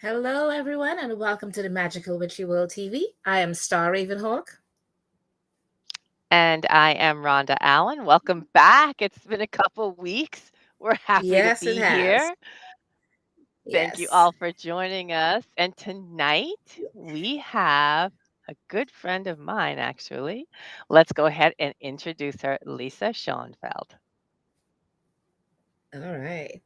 Hello, everyone, and welcome to the Magical Witchy World TV. I am Star Ravenhawk. And I am Rhonda Allen. Welcome back. It's been a couple weeks. We're happy to Yes, it be has. here. Thank you Yes. all for joining us. And tonight we have a good friend of mine, actually. Let's go ahead and introduce her, Lisa Schoenfeld. All right.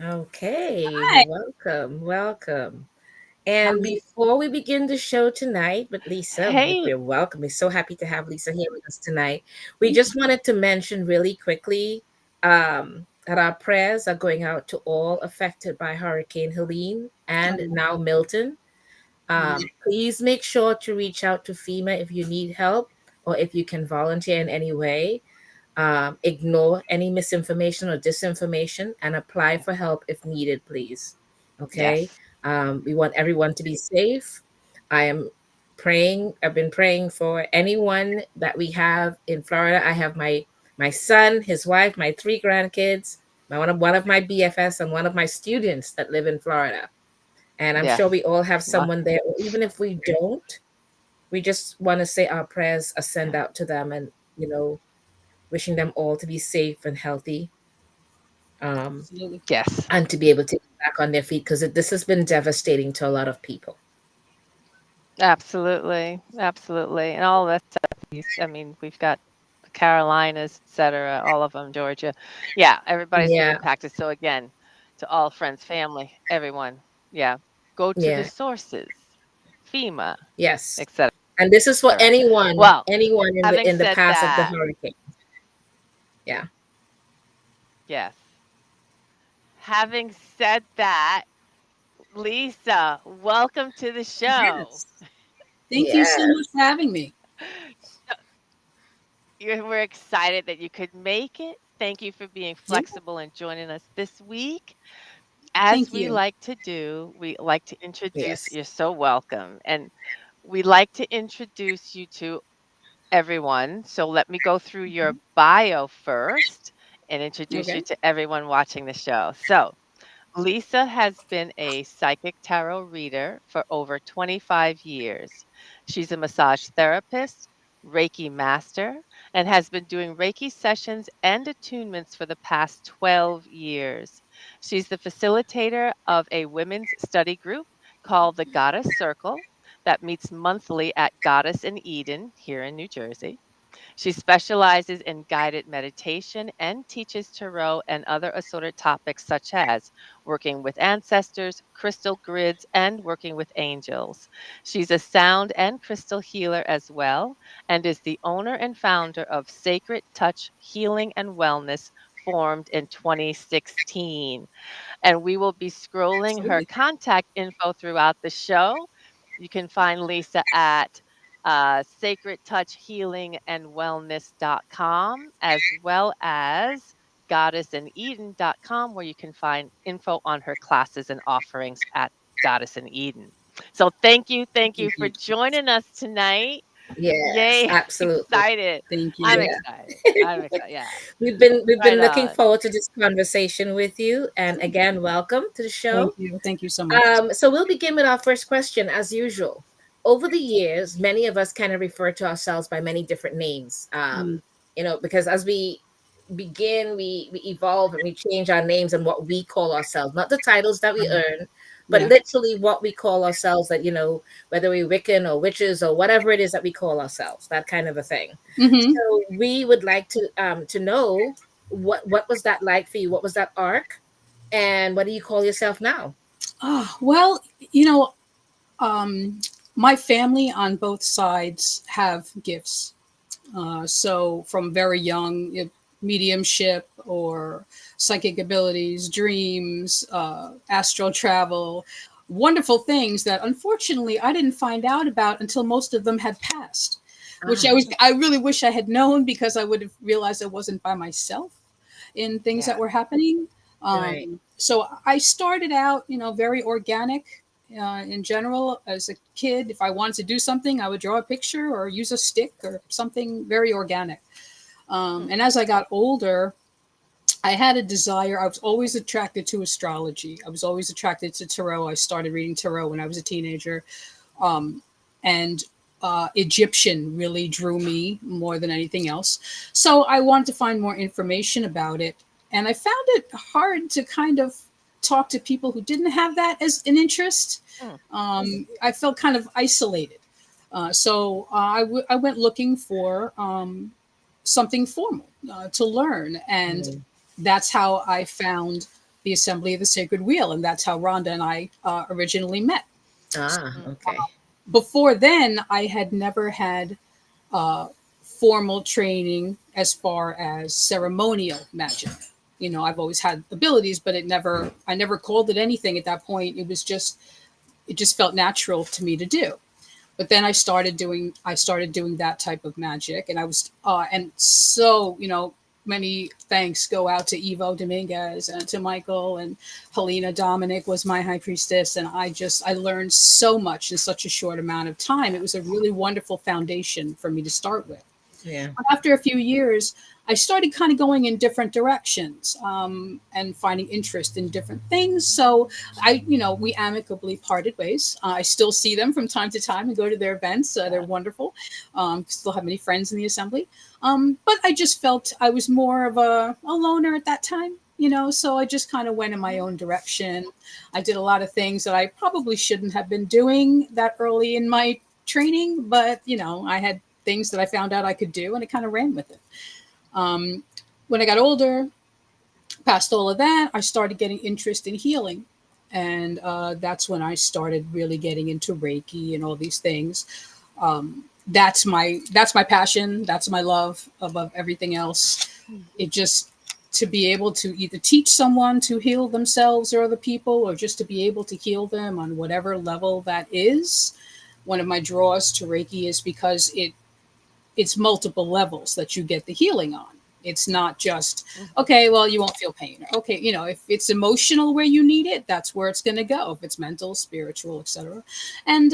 Okay. Hi. Welcome. And before we begin the show tonight with Lisa, Hey, we're welcome. We're so happy to have Lisa here with us tonight. We just wanted to mention really quickly that our prayers are going out to all affected by Hurricane Helene and now Milton. Please make sure to reach out to FEMA if you need help or if you can volunteer in any way. Ignore any misinformation or disinformation and apply for help if needed, please. Okay. yes. We want everyone to be safe. I am praying. I've been praying for anyone that we have in Florida. I have my son, his wife, my three grandkids, one of my BFS, and one of my students that live in Florida. And I'm Yes. sure we all have Well, someone there. Or even if we don't, we just want to say our prayers are sent out to them, and wishing them all to be safe and healthy, um, Absolutely. yes. and to be able to get back on their feet because this has been devastating to a lot of people. Absolutely. Absolutely. And all that stuff. I mean, we've got the Carolinas, et cetera, all of them, Georgia. Yeah, everybody's been Yeah, impacted. So again, to all friends, family, everyone, yeah, go to the yeah, sources, FEMA, yes. et And this is for cetera. anyone, Well, anyone having in the said path of the that, hurricane. Yeah. yes, having said that, Lisa, welcome to the show. Yes. Thank you so Yes. much for having me. We're excited that you could make it. Thank you for being Yeah. flexible and joining us this week. As Thank we you. like to do, we like to introduce, Yes. you're so welcome. And we like to introduce you to everyone. So let me go through your Mhm. bio first and introduce you Okay. to everyone watching the show. So, Lisa has been a psychic tarot reader for over 25 years. She's a massage therapist, Reiki master, and has been doing Reiki sessions and attunements for the past 12 years. She's the facilitator of a women's study group called the Goddess Circle that meets monthly at Goddess in Eden here in New Jersey. She specializes in guided meditation and teaches tarot and other assorted topics such as working with ancestors, crystal grids, and working with angels. She's a sound and crystal healer as well, and is the owner and founder of Sacred Touch Healing and Wellness, formed in 2016. And we will be scrolling her Absolutely. contact info throughout the show. You can find Lisa at Sacred Touch Healing and Wellness.com, as well as goddessineden.com, where you can find info on her classes and offerings at Goddess in Eden. So thank you Thank for you. joining us tonight. Yes, Yay, absolutely. excited. Thank I'm you. Yeah. excited. I'm excited. Yeah, We've been right looking on. forward to this conversation with you. And again, welcome to the show. Thank you. Thank you so much. So we'll begin with our first question, as usual. Over the years, many of us kind of refer to ourselves by many different names. Mm, Because as we begin, we evolve and we change our names and what we call ourselves, not the titles that we earn, but yeah. literally what we call ourselves. That whether we're Wiccan or witches or whatever it is that we call ourselves, that kind of a thing. Hmm. So we would like to know what was that like for you? What was that arc? And what do you call yourself now? Oh, well, you know, my family on both sides have gifts. So from very young, mediumship or psychic abilities, dreams, astral travel, wonderful things that unfortunately I didn't find out about until most of them had passed, which Ah, I really wish I had known because I would have realized I wasn't by myself. in things that Yeah. were happening. Right. So I started out, very organic. In general, as a kid, if I wanted to do something, I would draw a picture or use a stick or something very organic. Hmm. And as I got older, I had a desire. I was always attracted to astrology. I was always attracted to tarot. I started reading tarot when I was a teenager. Um, and Egyptian really drew me more than anything else. So I wanted to find more information about it. And I found it hard to kind of talk to people who didn't have that as an interest. Hmm. I felt kind of isolated. I went looking for something formal to learn. And Mm. that's how I found the Assembly of the Sacred Wheel. And that's how Rhonda and I originally met. Ah, Hmm. okay. Before then, I had never had uh, formal training as far as ceremonial magic. I've always had abilities, but I never called it anything at that point. It just felt natural to me to do. But then I started doing that type of magic, and I was and so many thanks go out to Evo Dominguez and to Michael, and Helena Dominic was my high priestess, and I learned so much in such a short amount of time. It was a really wonderful foundation for me to start with. Yeah. After a few years, I started kind of going in different directions, and finding interest in different things. So we amicably parted ways. I still see them from time to time and go to their events. They're Yeah. wonderful. Still have many friends in the assembly. But I just felt I was more of a loner at that time. So I just kind of went in my Mhm. own direction. I did a lot of things that I probably shouldn't have been doing that early in my training, but I had things that I found out I could do, and I kind of ran with it. Um, when I got older, past all of that, I started getting interest in healing, and that's when I started really getting into Reiki and all these things. That's my passion. That's my love above everything else. It just to be able to either teach someone to heal themselves or other people, or just to be able to heal them on whatever level that is. One of my draws to Reiki is because it's multiple levels that you get the healing on. It's not just, Mhm. okay, well, you won't feel pain. Okay, if it's emotional where you need it, that's where it's going to go. If it's mental, spiritual, etc. And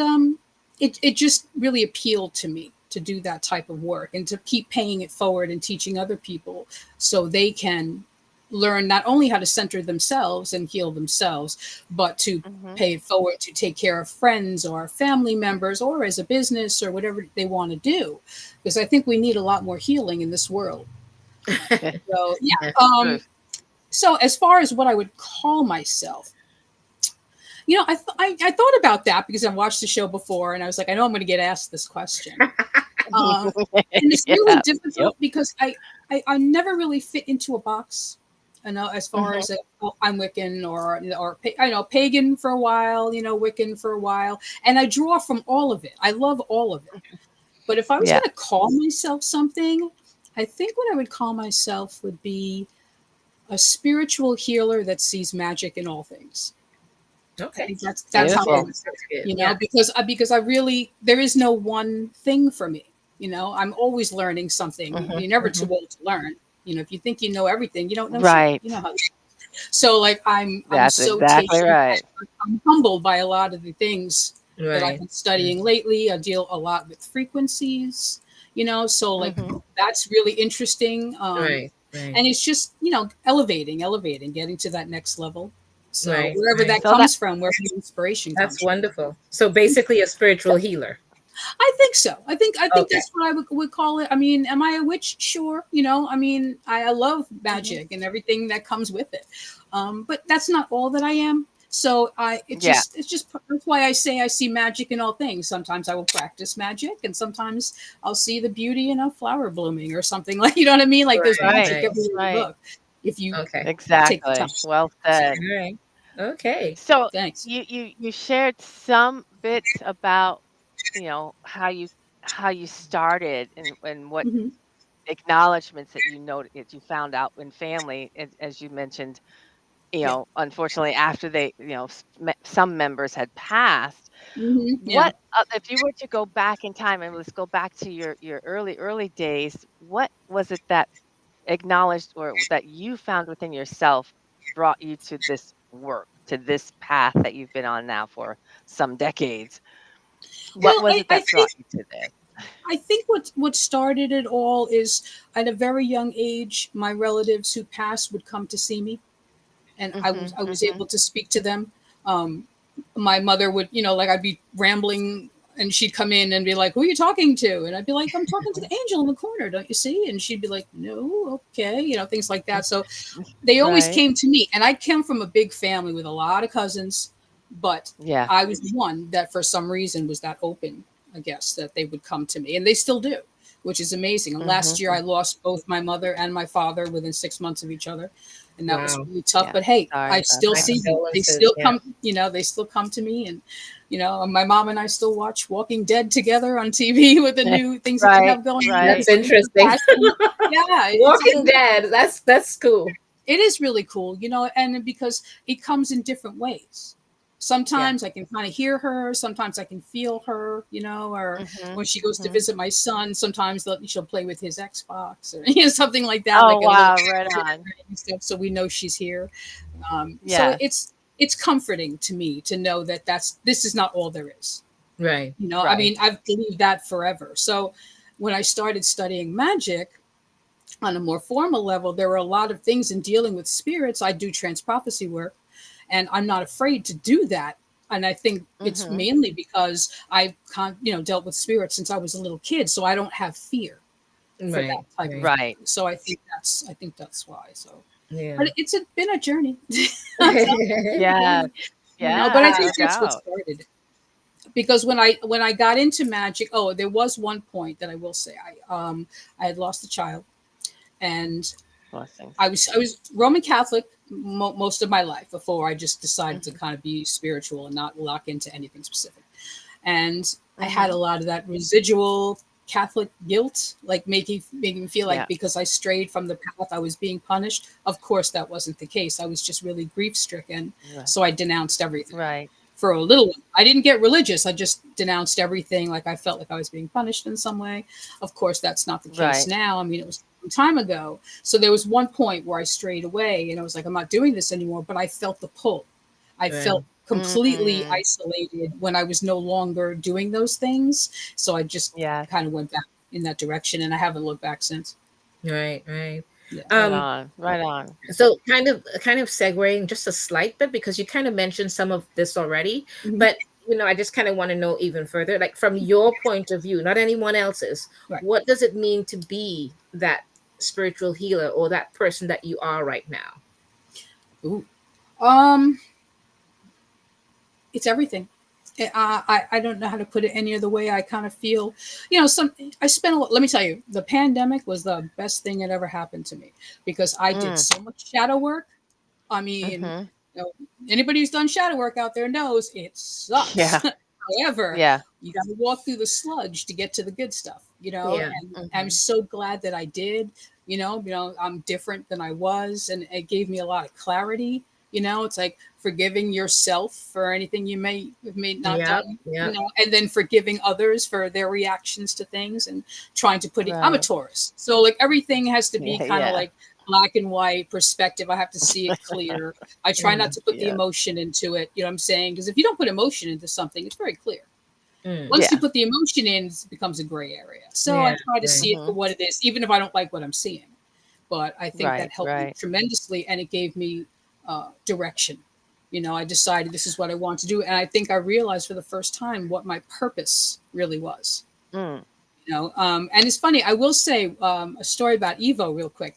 it just really appealed to me to do that type of work and to keep paying it forward and teaching other people so they can learn not only how to center themselves and heal themselves, but to Mhm. pay it forward to take care of friends or family members or as a business or whatever they want to do. Because I think we need a lot more healing in this world. So, yeah. Yeah. So, as far as what I would call myself, I thought about that because I watched the show before and I was like, I know I'm going to get asked this question. Um, and it's really Yeah. Yep. difficult because I never really fit into a box. I know as far Mhm. as I'm Wiccan I know pagan for a while, Wiccan for a while, and I draw from all of it. I love all of it. But if I was Yeah. going to call myself something, I think what I would call myself would be a spiritual healer that sees magic in all things. I Okay. think that's That's how I good. Beautiful. would say That's it. good. Yeah. Because I really there is no one thing for me. I'm always learning something. Mhm. You're never too Mhm. old to learn. If you think you know everything, you don't know shit. You know Right. how. So like I'm That's so exactly taken. right. I'm humbled by a lot of the things that I've Right. been Right. studying lately. I deal a lot with frequencies. So like Mhm. that's really interesting. Right. Right. And it's just elevating, getting to that next level. So Right. wherever Right. that So that comes from, wherever the inspiration That's comes from. wonderful. So basically, a spiritual healer. I think so. I think Okay. that's what I would call it. I mean, am I a witch? Sure. I mean, I love Mhm. magic and everything that comes with it. But that's not all that I am. So Yeah. it's just that's why I say I see magic in all things. Sometimes I will practice magic, and sometimes I'll see the beauty in a flower blooming or something like you know what I mean. Like there's Right. magic Right. Right. everywhere you Right. look if you Okay. take the time. Exactly. Well So said. All right. Okay. So thanks. you shared some bits about, how you started and what Hmm. acknowledgments that that you found out in family, as you mentioned, Yeah. unfortunately after some members had passed. Yeah. What if you were to go back in time, and let's go back to your early days, what was it that acknowledged or that you found within yourself brought you to this work, to this path that you've been on now for some decades? What Well, was it I that brought think you to this? what started it all is at a very young age, my relatives who passed would come to see me, and Mhm, I was mhm. able to speak to them. Um, my mother would, like I'd be rambling and she'd come in and be like, "Who are you talking to?" And I'd be like, "I'm talking to the angel in the corner, don't you see?" And she'd be like, "No, okay," things like that. So they always Right. came to me, and I came from a big family with a lot of cousins, but Yeah. I was the one that for some reason was that open, I guess, that they would come to me, and they still do, which is amazing. And last Mhm, year I mm. lost both my mother and my father within 6 months of each other, and that was Wow. really tough. Yeah. But hey, Sorry I about still My that. see them. They condolences. still Yeah. come, they still come to me, and my mom and I still watch Walking Dead together on TV with the new things that they Right, have going on. right. That's So we just interesting. watch them. Yeah, Walking Dead. That's cool. it is really cool, and because it comes in different ways. Yeah. Sometimes I can kind of hear her, sometimes I can feel her, or Mhm, when she goes to mhm. visit my son, sometimes she'll play with his Xbox or something like that, Oh, like a little wow, right on. and stuff, so we know she's here. So Yes. it's comforting to me to know that this is not all there is. Right. I Right. mean, I've believed that forever. So when I started studying magic, on a more formal level, there were a lot of things in dealing with spirits. I do trans prophecy work, and I'm not afraid to do that. And I think it's Mhm. mainly because I've dealt with spirits since I was a little kid, so I don't have fear for that Right. type of Right. Right. thing. So I think that's why. So, Yeah. but been a journey. So, Yes. but I Yeah, think no that's what doubt. started it. Because when I got into magic, oh, there was one point that I will say I had lost a child, and Blessings. I was Roman Catholic most of my life before I just decided to Mhm, kind of be spiritual and not lock into anything specific. And I had a mhm. lot of that residual Catholic guilt, like making me feel like Yeah. because I strayed from the path I was being punished. Of course, that wasn't the case. I was just really grief stricken, Right. so I denounced everything Right. for a little while. I didn't get religious. I just denounced everything. Like I felt like I was being punished in some way. Of course, that's not the case Right. now. I mean, it was a long time ago. So there was one point where I strayed away and I was like, I'm not doing this anymore. But I felt the pull. I Right. felt completely Mm. isolated when I was no longer doing those things. So I just Yes. kind of went back in that direction and I haven't looked back since. Right. Right. Yeah. Right Um, on. Right on. so kind of segueing just a slight bit because you kind of mentioned some of this already, Mhm. but I just kind of want to know even further, like from your point of view, not anyone else's, Right. what does it mean to be that spiritual healer or that person that you are right now? Ooh. Um, it's everything. I don't know how to put it any other way. I kind of feel, some. I spent a lot. Let me tell you, the pandemic was the best thing that ever happened to me because I did Mm. so much shadow work. I mean, Mhm. you know, anybody who's done shadow work out there knows it sucks. Yeah. However, Yeah. you got to walk through the sludge to get to the good stuff, Yeah. and I'm Mhm. so glad that I did. I'm different than I was, and it gave me a lot of clarity. It's like forgiving yourself for anything you may not Yeah. done, Yeah. and then forgiving others for their reactions to things, and trying to put it. I'm a Right. Taurus, so like everything has to be Yeah, kind of yeah. like black and white perspective. I have to see it clear. I try not Mm, to put the Yes. emotion into it. You know what I'm saying? Because if you don't put emotion into something, it's very clear. mm. Once you Yeah. put the emotion in, it becomes a gray area. So I Yeah. try to Right. see it for Mhm. what it is, even if I don't like what I'm seeing. But I think that Right, helped me right. tremendously, and it gave me direction. I decided this is what I want to do, and I think I realized for the first time what my purpose really was. Mm. And it's funny. I will say a story about Evo real quick.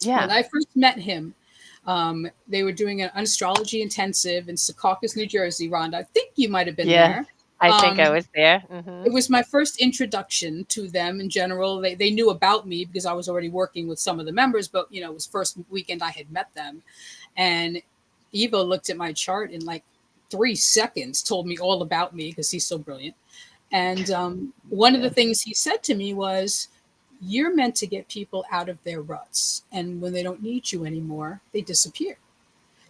When Yeah. I first met him, they were doing an astrology intensive in Secaucus, New Jersey. Rhonda, I think you might have been Yes. there. I think I Um, was there. it Mhm. was my first introduction to them in general. They knew about me because I was already working with some of the members, but it was first weekend I had met them. And Evo looked at my chart in like 3 seconds, told me all about me because he's so brilliant. And one of the Yes. things he said to me was, "You're meant to get people out of their ruts. And when they don't need you anymore, they disappear."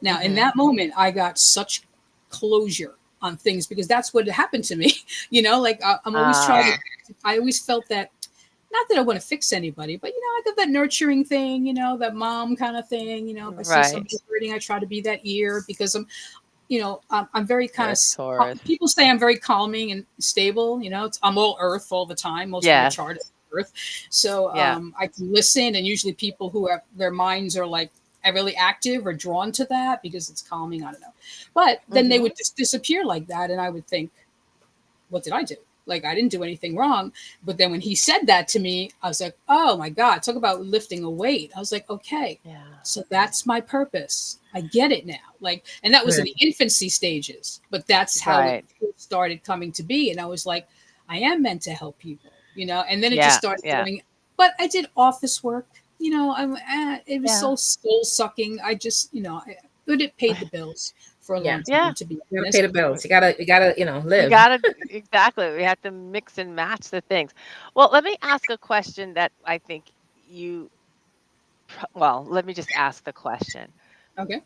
Now, in Mhm. that moment, I got such closure on things because that's what happened to me. Like I'm always trying to, Ah. I always felt that not that I want to fix anybody, but I got that nurturing thing, that mom kind of thing. If I see Right. somebody hurting, I try to be that ear because I'm very kind You're of. a Taurus. People say I'm very calming and stable. I'm all Earth all the time. Most of my Yes. chart is Earth, so Yeah. I can listen. And usually, people who have their minds are like really active or drawn to that because it's calming. I don't know, but then they Hmm. would just disappear like that, and I would think, what did I do? Like, I didn't do anything wrong. But then when he said that to me, I was like, oh my God, talk about lifting a weight. I was like, okay, Yeah. so that's my purpose. I get it now. Like, and that was in Right. the infancy stages, but that's how it Right. started coming to be. And I was like, I am meant to help people, and then it just Yeah. started Yeah. going, but I did office work, it was Yeah. so soul sucking. I just, but it paid the bills for a long Yeah. time, Yeah. to be You gotta pay honest. the bills. You gotta, We live. gotta exactly. We have to mix and match the things. Well, let me ask a question that I think you. Well, let me just ask the question. Okay.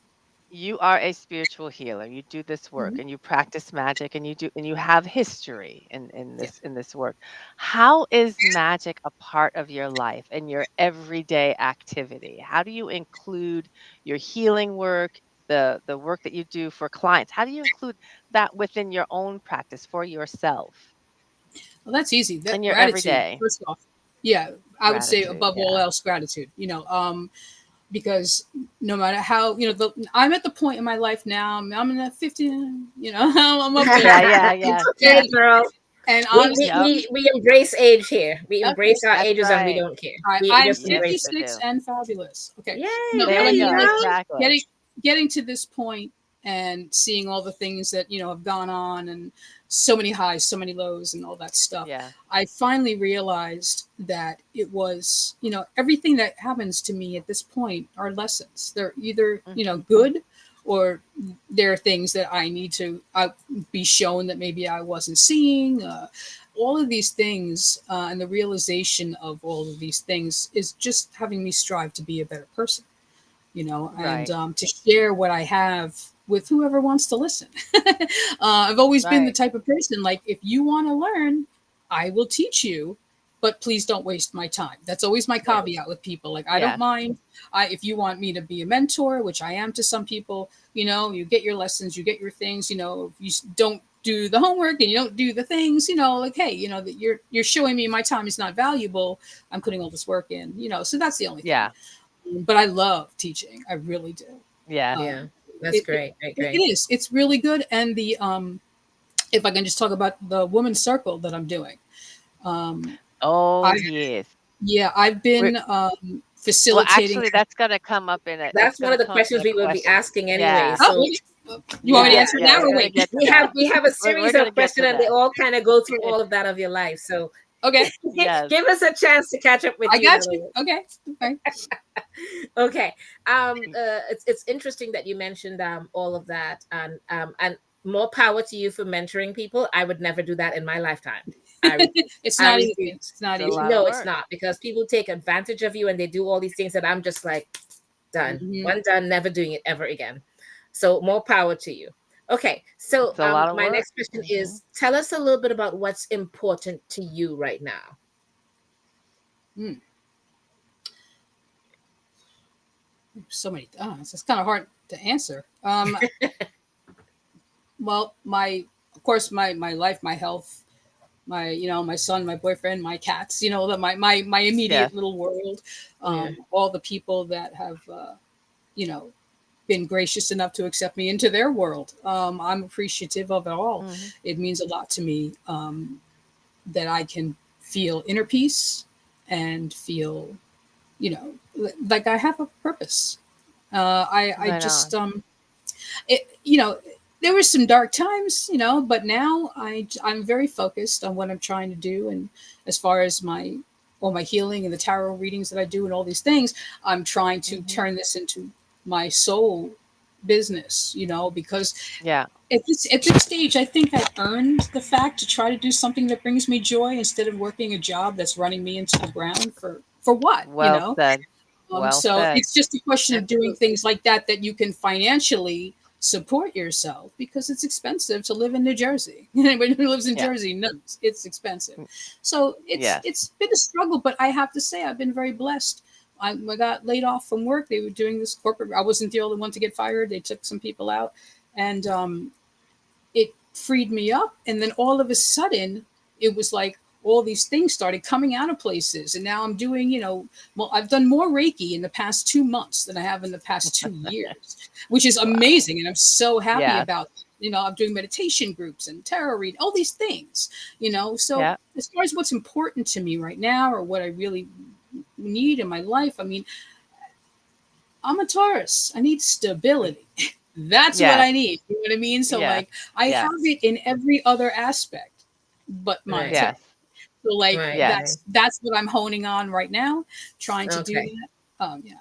You are a spiritual healer. You do this work Mhm. and you practice magic and you have history in Yeah. this work. How is magic a part of your life and your everyday activity? How do you include your healing work, the work that you do for clients? How do you include that within your own practice for yourself Well, that's easy. in That your gratitude, everyday first off. Yeah, I would say gratitude? above all Yeah. else, gratitude. Because no matter how I'm at the point in my life now. I'm in the 50. I'm up there, Yeah, yeah, It's yeah, okay, yeah. girl. and We, we, honestly, Yep. we, we embrace age here. We okay, embrace our That's ages and we right. don't care. I, We I'm just Yes, embrace we it. 56 do. and fabulous. Okay, Yay, no, There there we but you go. go. Exactly. getting to this point and seeing all the things that have gone on, and so many highs, so many lows, and all that stuff, Yeah. I finally realized that it was, everything that happens to me at this point are lessons. They're either Hmm. good, or they're things that I need to be shown that maybe I wasn't seeing. All of these things, and the realization of all of these things is just having me strive to be a better person, and Right. to share what I have with whoever wants to listen. I've always been the Right. type of person, like, if you want to learn, I will teach you, but please don't waste my time. That's always my Yeah. caveat with people. Like, I don't Yes. mind. If you want me to be a mentor, which I am to some people, you get your lessons, you get your things. If you don't do the homework and you don't do the things, like, hey, that you're showing me my time is not valuable. I'm putting all this work in, so that's the only thing. Yeah. But I love teaching. I really do. Yes. Yeah. Um, That's it, it, great. Great, it great. is. It's really good. And if I can just talk about the women's circle that I'm doing, um, Oh, I yes. yeah, I've We're, been well, facilitating. actually, that's gonna come up in a that's That's one gonna of the come up in questions a we will be question. asking anyway. Yeah. Oh, So really? You want me to Yeah. answer it Yeah. now We're or gonna wait? get to we have that. we have a We're series gonna of get to questions and they that. all kind of go through all of that of your life. So Okay, Yes. give us a chance to catch up with I you in got a you. little Okay, okay. bit. Okay. It's interesting that you mentioned all of that, and more power to you for mentoring people. I would never do that in my lifetime. I refuse. It's I not easy. refuse. It's not It's a easy. lot of No, it's work. not, because people take advantage of you and they do all these things that I'm just like, done. Hmm. One done, never doing it ever again. So more power to you. Okay, so It's a lot of my work. next question Hmm. is, tell us a little bit about what's important to you right now. Mm, so many. It's kind of hard to answer. Well, of course, my life, my health, my son, my boyfriend, my cats, my Yes. immediate little world, Yeah. all the people that have you know been gracious enough to accept me into their world. I'm appreciative of it all. Hmm. It means a lot to me, that I can feel inner peace and feel, like I have a purpose. I Right just on. it, there were some dark times, but now I'm very focused on what I'm trying to do. And as far as my all my healing and the tarot readings that I do and all these things, I'm trying to Hmm. turn this into my soul business, because Yeah. at this stage, I think I earned the fact to try to do something that brings me joy instead of working a job that's running me into the ground for what, Well said. Well so said. it's just a question of doing Absolutely. things like that you can financially support yourself because it's expensive to live in New Jersey. Anybody who lives in Yeah. Jersey knows it's expensive. Mm, So yes. it's been a struggle, but I have to say I've been very blessed. I got laid off from work. They were doing this corporate. I wasn't the only one to get fired. They took some people out, and it freed me up. And then all of a sudden, it was like all these things started coming out of places. And now I'm doing, well, I've done more Reiki in the past 2 months than I have in the past 2 years, which is Wow. amazing. And I'm so happy Yes. about, I'm doing meditation groups and tarot reading, all these things. So Yeah. as far as what's important to me right now or what I really need in my life, I mean, I'm a Taurus. I need stability. That's what Yes. I need. You know what I mean? So Yes. like I have Yes. it in every other aspect but Right. monetary. Yes. So like Right. Yes. Right. that's what I'm honing on right now, trying to do Okay. that. Yeah.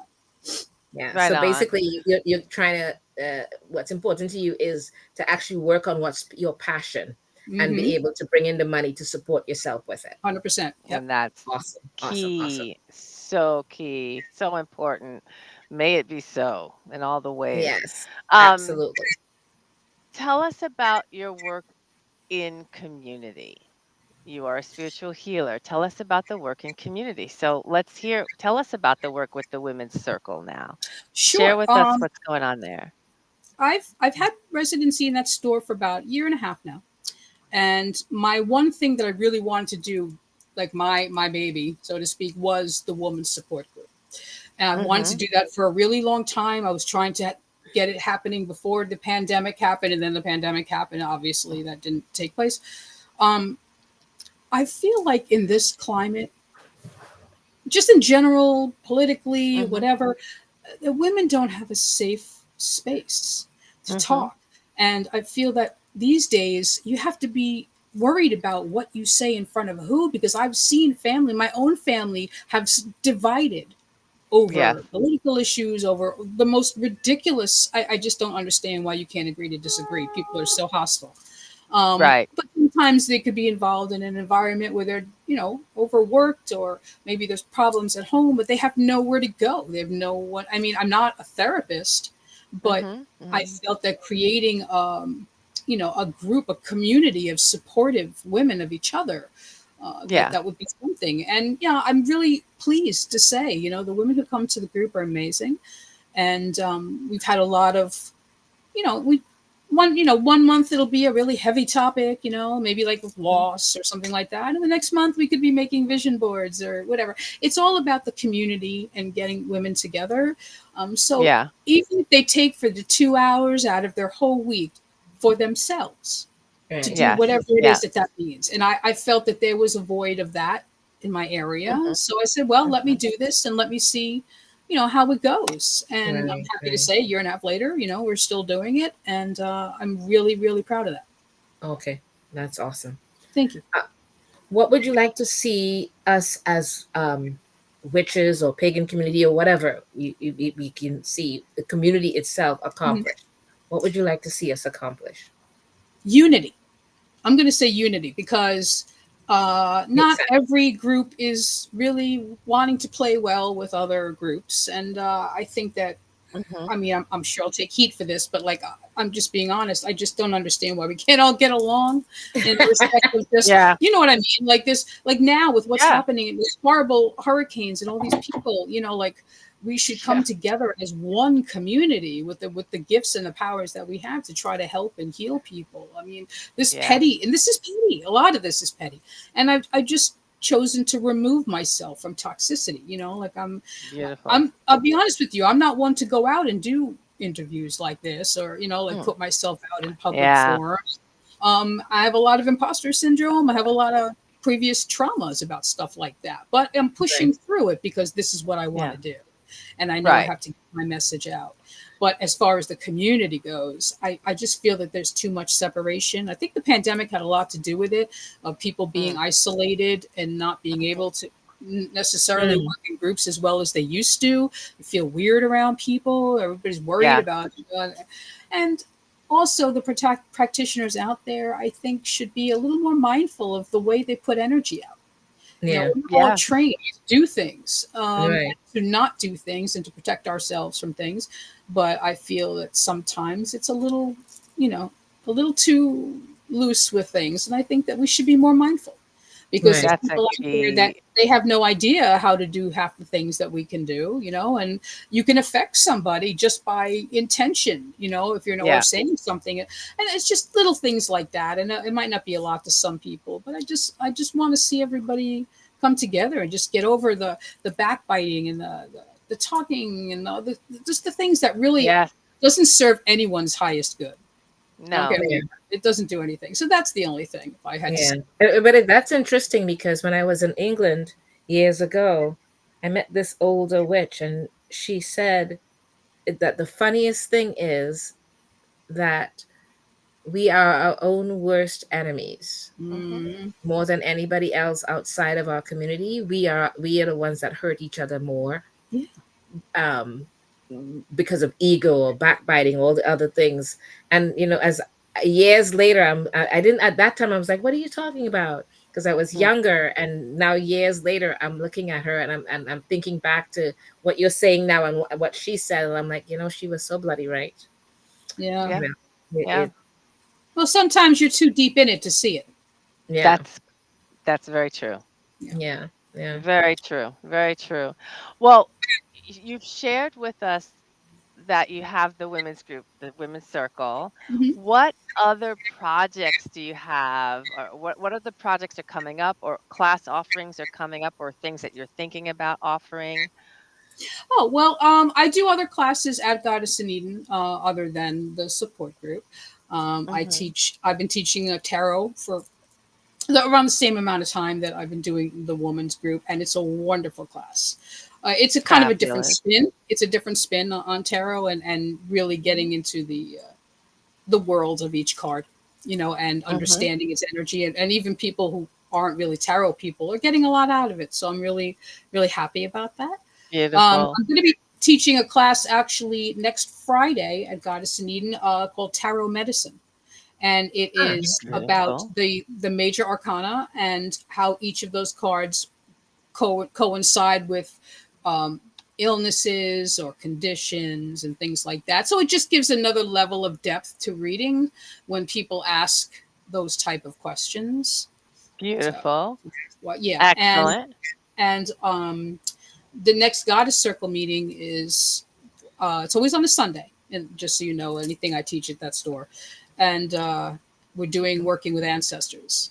Yeah. Right So on. basically, you're trying to. What's important to you is to actually work on what's your passion and Mm-hmm. be able to bring in the money to support yourself with it. 100%. Yep. And that's Awesome. Awesome. Awesome. key. So key. So important. May it be so in all the ways. Yes. Um, Absolutely. Tell us about your work in community. You are a spiritual healer. Tell us about the work in community. So tell us about the work with the Women's Circle now. Share Sure. with us what's going on there. I've had residency in that store for about a year and a half now. And my one thing that I really wanted to do, like my baby, so to speak, was the woman's support group. And I wanted to Mhm. do that for a really long time. I was trying to get it happening before the pandemic happened, and then the pandemic happened. Obviously, that didn't take place. Um, I feel like in this climate, just in general, politically, Mhm. whatever, the women don't have a safe space to Mhm. talk. And I feel that these days you have to be worried about what you say in front of who, because I've seen my own family have divided Yes. over political issues, over the most ridiculous. I just don't understand why you can't agree to disagree. People are so hostile. Right. But sometimes they could be involved in an environment where they're, overworked, or maybe there's problems at home, but they have nowhere to go. They have no one. I mean, I'm not a therapist, but Mhm. I Mhm. felt that creating, a group, a community of supportive women of each other, that Yeah. that would be something. And yeah, I'm really pleased to say, the women who come to the group are amazing, and we've had a lot of, we one month it'll be a really heavy topic, maybe like with Mhm. loss or something like that, and the next month we could be making vision boards or whatever. It's all about the community and getting women together. So Yeah. even if they take for the 2 hours out of their whole week for themselves to Right. do Yes. whatever it is Yes. that means. And I felt that there was a void of that in my area. Mhm. So I said, well, let me Mhm. do this and let me see, how it goes. And I'm Right. happy to Right. say, a year and a half later, we're still doing it. And I'm really, really proud of that. Okay. That's awesome. Thank you. Uh, what would you like to see us as witches or pagan community or whatever we can see the community itself Mhm. accomplish? What would you like to see us accomplish? Unity. I'm going to say unity because Makes not sense. every group is really wanting to play well with other groups. And I think that, Mhm. I mean, I'm sure I'll take heat for this, but like, I'm just being honest. I just don't understand why we can't all get along in the respect of just, Yeah. you know what I mean? Like this, like now with what's Yeah. happening, these horrible hurricanes and all these people, like we should come Yeah. together as one community with the gifts and the powers that we have to try to help and heal people. I mean, this Yes. petty, and this is petty. A lot of this is petty, and I've just chosen to remove myself from toxicity. Like Beautiful. I'll be honest with you. I'm not one to go out and do interviews like this, or like Mm. put myself out in public Yeah. forums. I have a lot of imposter syndrome. I have a lot of previous traumas about stuff like that, but I'm Right. pushing through it because this is what I want Yeah. to do, and I know I Right. have to get my message out. But as far as the community goes, I just feel that there's too much separation. I think the pandemic had a lot to do with it, of people being Mm. isolated and not being Mhm. able to necessarily Mm, work in groups as well as they used to. You feel weird around people. Everybody's worried Yeah. about and also the practitioners out there, I think, should be a little more mindful of the way they put energy out. Yeah. We're all Yeah. trained to do things, Right. to not do things, and to protect ourselves from things. But I feel that sometimes it's you know, a little too loose with things, and I think that we should be more mindful because Right. there's That's a people out there that key. they have no idea how to do half the things that we can do, and you can affect somebody just by intention, if you're or Yeah. saying something, and it's just little things like that, and it might not be a lot to some people, but I just want to see everybody come together and just get over the backbiting and the talking and just the things that really Yes. doesn't serve anyone's highest good. I don't care No. who Yeah. you are. It doesn't do anything. So that's the only thing if I had to Yeah. say. That's interesting because when I was in England years ago, I met this older witch, and she said that the funniest thing is that we are our own worst enemies Hmm. Mm, more than anybody else outside of our community. We are the ones that hurt each other more, yeah. um, because of ego or backbiting, all the other things. And as years later, I didn't at that time. I was like, "What are you talking about?" Because I was younger, and now years later, I'm looking at her, and I'm thinking back to what you're saying now and what she said, and I'm like, she was so bloody right. Yeah. Yeah. You know, Yeah. Well, sometimes you're too deep in it to see it. yeah, That's that's very true. Yeah. yeah, yeah. Very true. Very true. Well, you've shared with us that you have the women's group, the women's circle. Hmm. What other projects do you have, or what other projects are coming up, or class offerings are coming up, or things that you're thinking about offering? Oh well, I do other classes at Goddess in Eden, other than the support group. I Hmm. teach. I've been teaching tarot for around the same amount of time that I've been doing the women's group, and it's a wonderful class. It's a kind of a different Fabulous. spin. It's a different spin on tarot, and really Hmm. getting into the world of each card, and Hmm. understanding its energy, and even people who aren't really tarot people are getting a lot out of it. So I'm really, really happy about that. Beautiful. I'm going to be teaching a class actually next Friday at Goddess in Eden called Tarot Medicine, and it Ah, is okay. about Beautiful. the major arcana and how each of those cards coincide with um, illnesses or conditions and things like that. So it just gives another level of depth to reading when people ask those type of questions. So, Beautiful. well, yeah, Excellent. and the next Goddess Circle meeting is it's always on a Sunday, and just so you know, anything I teach at that store, and we're doing working with ancestors.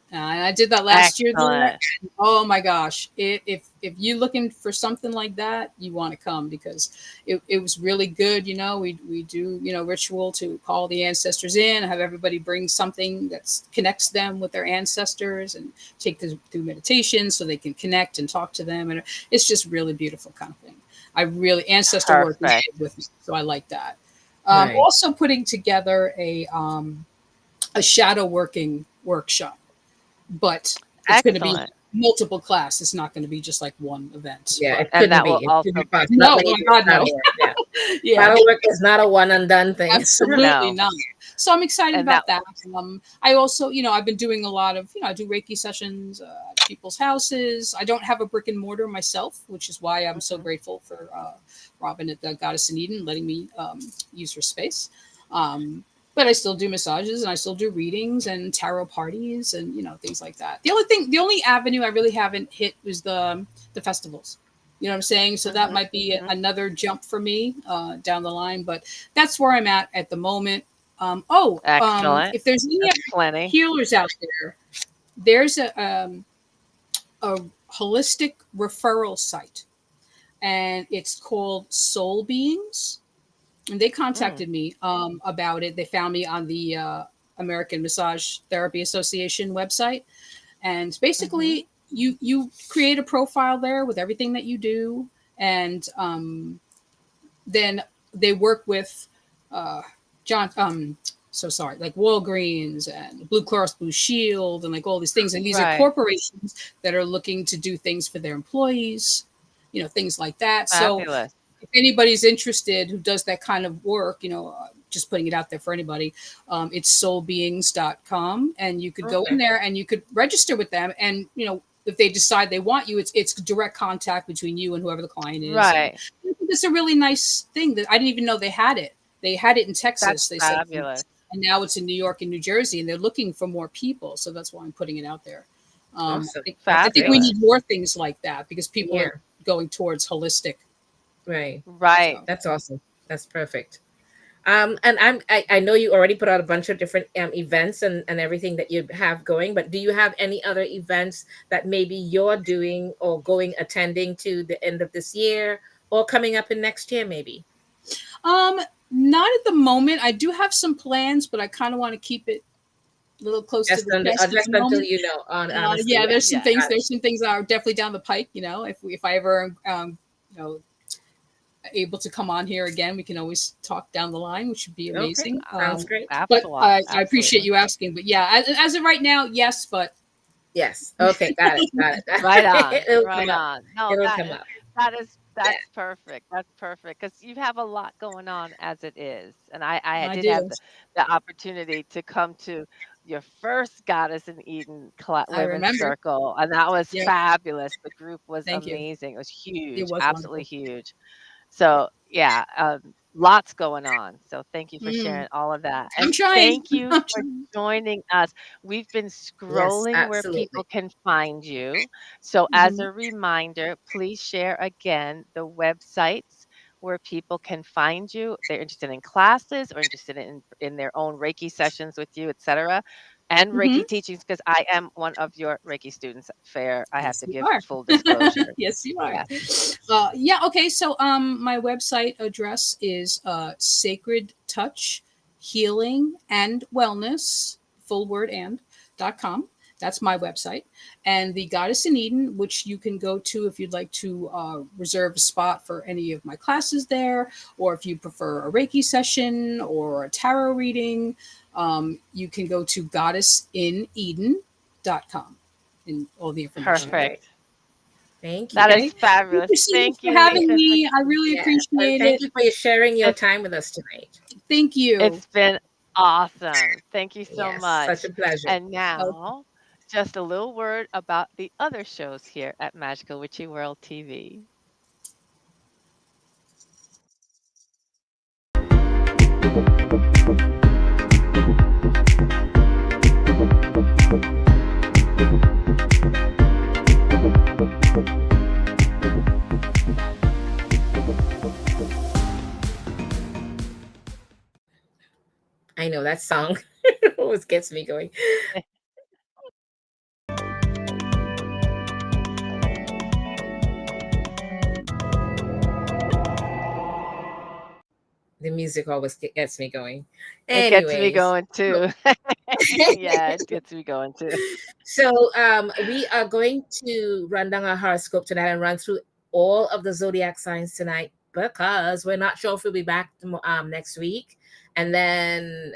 And I did that last year there. Excellent. Oh my gosh! If you're looking for something like that, you want to come because it was really good. We do ritual to call the ancestors in, have everybody bring something that connects them with their ancestors, and take them through meditation so they can connect and talk to them, and it's just really beautiful kind of thing. I really ancestor work is Perfect. big with me, so I like that. Right. Also putting together a shadow working workshop, but it's going to be Excellent. multiple class. It's not going to be just like one event. Yeah, But it And shouldn't that be. will It should also be be fast. Not no, like oh you do God, no. shadow work. Yeah. Yeah, Shadow work is not a one and done thing. absolutely no. not. So I'm excited And that about that. I also, I've been doing a lot of, I do Reiki sessions at people's houses. I don't have a brick and mortar myself, which is why I'm so mhm, grateful for Robin at the Goddess in Eden letting me use her space. Um, but I still do massages and I still do readings and tarot parties and things like that. The only avenue I really haven't hit was the festivals. You know what I'm saying? So that mhm, might be mhm. another jump for me down the line. But that's where I'm at the moment. Excellent. If there's any That's plenty. healers out there, there's a holistic referral site, and it's called Soul Beings. And they Mm, contacted me about it. They found me on the American Massage Therapy Association website, and mhm. basically, you create a profile there with everything that you do, and then they work with uh, John. So sorry, like Walgreens and Blue Cross Blue Shield and like all these things. And these are Right. corporations that are looking to do things for their employees, things like that. So Fabulous. if anybody's interested who does that kind of work, just putting it out there for anybody, it's soulbeings.com. And you could go in Okay. there and you could register with them. And, if they decide they want you, it's direct contact between you and whoever the client is. And Right. I think it's a really nice thing that I didn't even know they had it. They had it in That's Texas, they said, fabulous. and now it's in New York and New Jersey, and they're looking for more people. So that's why I'm putting it out there. Awesome. I That's think great. we Fabulous. need more things like that because people Yeah. are going towards holistic. Right. Right. So. That's awesome. That's perfect. And I know you already put out a bunch of different events and everything that you have going, but do you have any other events that maybe you're doing or going attending to the end of this year or coming up in next year maybe? Um, Not at the moment. I do have some plans, but I kind of want to keep it a little close to Just the under, chest at just the until moment. you know, honestly, Yeah, yeah. there's some Yeah. things. Got it. There's some things that are definitely down the pike. If I ever you know able to come on here again, we can always talk down the line, which would be Okay. amazing. Sounds great. But Absolutely. I appreciate Absolutely. you asking. But yeah, as of right now, yes. But Yes. Okay. Got it. Got Right it. on. It'll come Right up. on. No, It'll come up. Yeah. that's perfect. That's perfect because you have a lot going on as it is. And I I did have do. the opportunity to come to your first Goddess in Eden I Women's remember. Circle, and that was Yeah. fabulous. The group was Thank you. amazing. It was It huge, was absolutely wonderful. huge. Yeah. So, yeah, lots going on. So, thank you for Mm. sharing all of that. I'm And trying. thank you I'm for trying. joining us. We've been Yes, scrolling where people absolutely. can find you. So, as Mhm. a reminder, please share again the websites where people can find you. They're interested in classes or interested in their own Reiki sessions with you, etc. And Mhm. Reiki teachings, because I am one of your Reiki students. Fair, I have Yes, to you give are. full disclosure. Yes, you are. Yes. Yeah. Okay. So, my website address is Sacred Touch Healing and Wellness, full word .com. That's my website. And the Goddess in Eden, which you can go to if you'd like to reserve a spot for any of my classes there, or if you prefer a Reiki session or a tarot reading, you can go to goddessineden.com, and all the information is there. Perfect. Okay. Thank That you. is Okay. Thank fabulous. you so much Thank for you, having Lisa, for me. I really Yes. And appreciate thank it. you for sharing your it's time with us tonight. Thank you. it's been awesome. Thank you so Yes. Such a much. pleasure. And Oh, now, just a little word about the other shows here at Magical Witchy World TV. I know that song always gets me going. The music always gets me going. It gets me Anyways, going so too. Yeah, it gets me going too. we are going to run down our horoscope tonight and run through all of the zodiac signs tonight because we're not sure if we'll be back next week. And then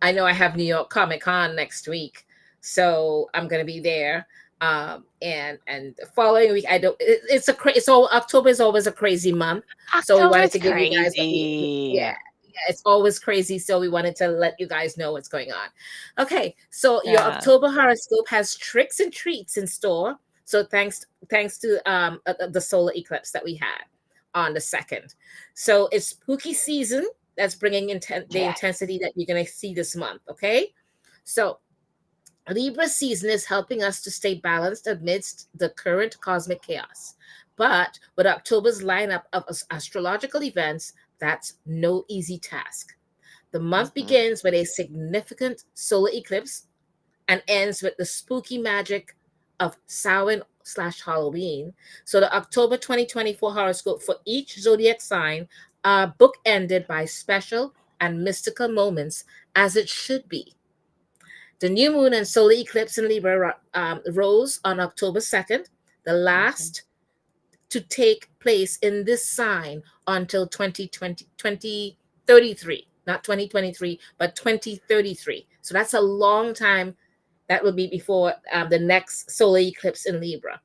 I know I have New York Comic Con next week, so I'm gonna be there. And the following week I don't. It's all October is always a crazy month, so we wanted October's to give you guys crazy. yeah. Yeah, it's always crazy. So we wanted to let you guys know what's going on. Okay, so your Yeah. October horoscope has tricks and treats in store. So thanks to the solar eclipse that we had on the second. So it's spooky season that's bringing the Yes. intensity that you're gonna see this month. Okay, so Libra season is helping us to stay balanced amidst the current cosmic chaos. But with October's lineup of astrological events, that's no easy task. The month Mhm. begins with a significant solar eclipse and ends with the spooky magic of Samhain slash Halloween. So the October 2024 horoscope for each zodiac sign are bookended by special and mystical moments as it should be. The new moon and solar eclipse in Libra rose on October 2nd, the Mhm. last to take place in this sign until 2033, not 2023, but 2033. So that's a long time. That will be before the next solar eclipse in Libra.